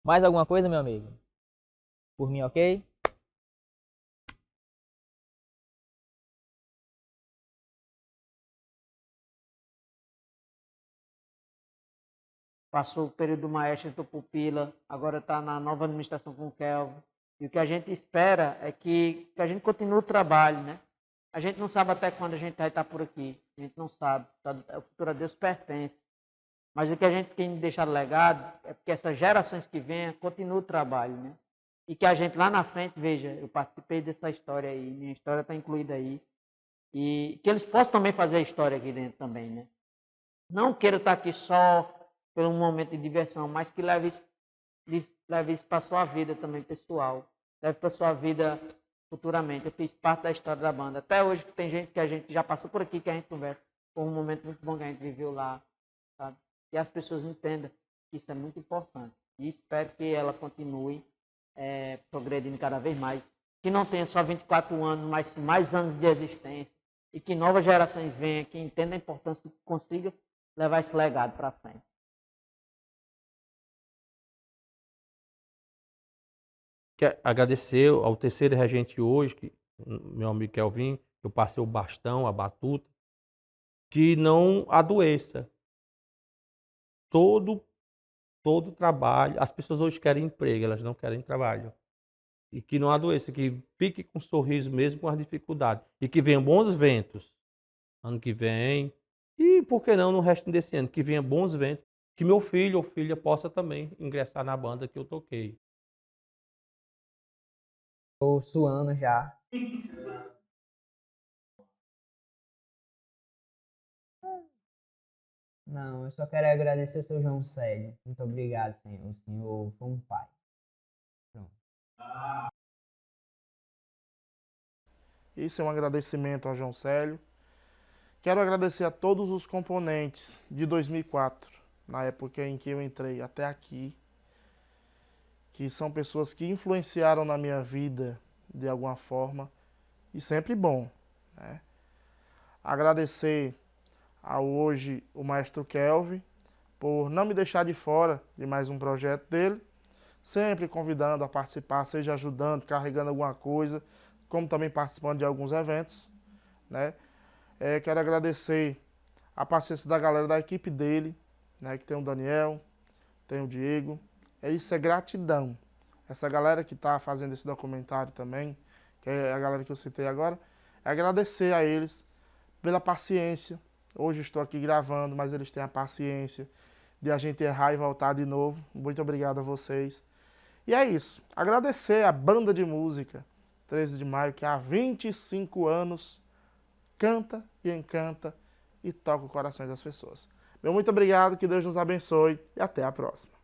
Mais alguma coisa, meu amigo? Por mim, ok? Passou o período do maestro do Pupila, agora está na nova administração com o Kelvin. E o que a gente espera é que a gente continue o trabalho, né? A gente não sabe até quando a gente vai estar por aqui. A gente não sabe. O futuro a Deus pertence. Mas o que a gente tem de deixar legado é que essas gerações que venham continuem o trabalho, né? E que a gente lá na frente, veja, eu participei dessa história aí, minha história está incluída aí. E que eles possam também fazer a história aqui dentro também, né? Não quero estar aqui só por um momento de diversão, mas que leve isso para a sua vida também, pessoal. Leve para a sua vida futuramente. Eu fiz parte da história da banda. Até hoje tem gente que a gente já passou por aqui, que a gente conversa. Foi um momento muito bom que a gente viveu lá, sabe? E as pessoas entendam que isso é muito importante. E espero que ela continue progredindo cada vez mais. Que não tenha só 24 anos, mas mais anos de existência. E que novas gerações venham, que entendam a importância e consigam levar esse legado para frente. Quero agradecer ao terceiro regente hoje, meu amigo Kelvin, eu passei o bastão, a batuta, que não adoeça. Todo trabalho, as pessoas hoje querem emprego, elas não querem trabalho. E que não adoeça, que fique com um sorriso mesmo com as dificuldades. E que venham bons ventos ano que vem. E por que não no resto desse ano? Que venham bons ventos. Que meu filho ou filha possa também ingressar na banda que eu toquei. Tô suando já. Não, eu só quero agradecer ao seu João Célio. Muito obrigado, Senhor. O Senhor foi um pai. Pronto. Isso é um agradecimento ao João Célio. Quero agradecer a todos os componentes de 2004, na época em que eu entrei até aqui, que são pessoas que influenciaram na minha vida de alguma forma, e sempre bom, né? Agradecer ao hoje o maestro Kelvin por não me deixar de fora de mais um projeto dele, sempre convidando a participar, seja ajudando, carregando alguma coisa, como também participando de alguns eventos, né? Quero agradecer a paciência da galera da equipe dele, né? Que tem o Daniel, tem o Diego. Isso é gratidão. Essa galera que está fazendo esse documentário também, que é a galera que eu citei agora, é agradecer a eles pela paciência. Hoje estou aqui gravando, mas eles têm a paciência de a gente errar e voltar de novo. Muito obrigado a vocês. E é isso. Agradecer a banda de música 13 de Maio, que há 25 anos canta e encanta e toca o coração das pessoas. Meu muito obrigado, que Deus nos abençoe e até a próxima.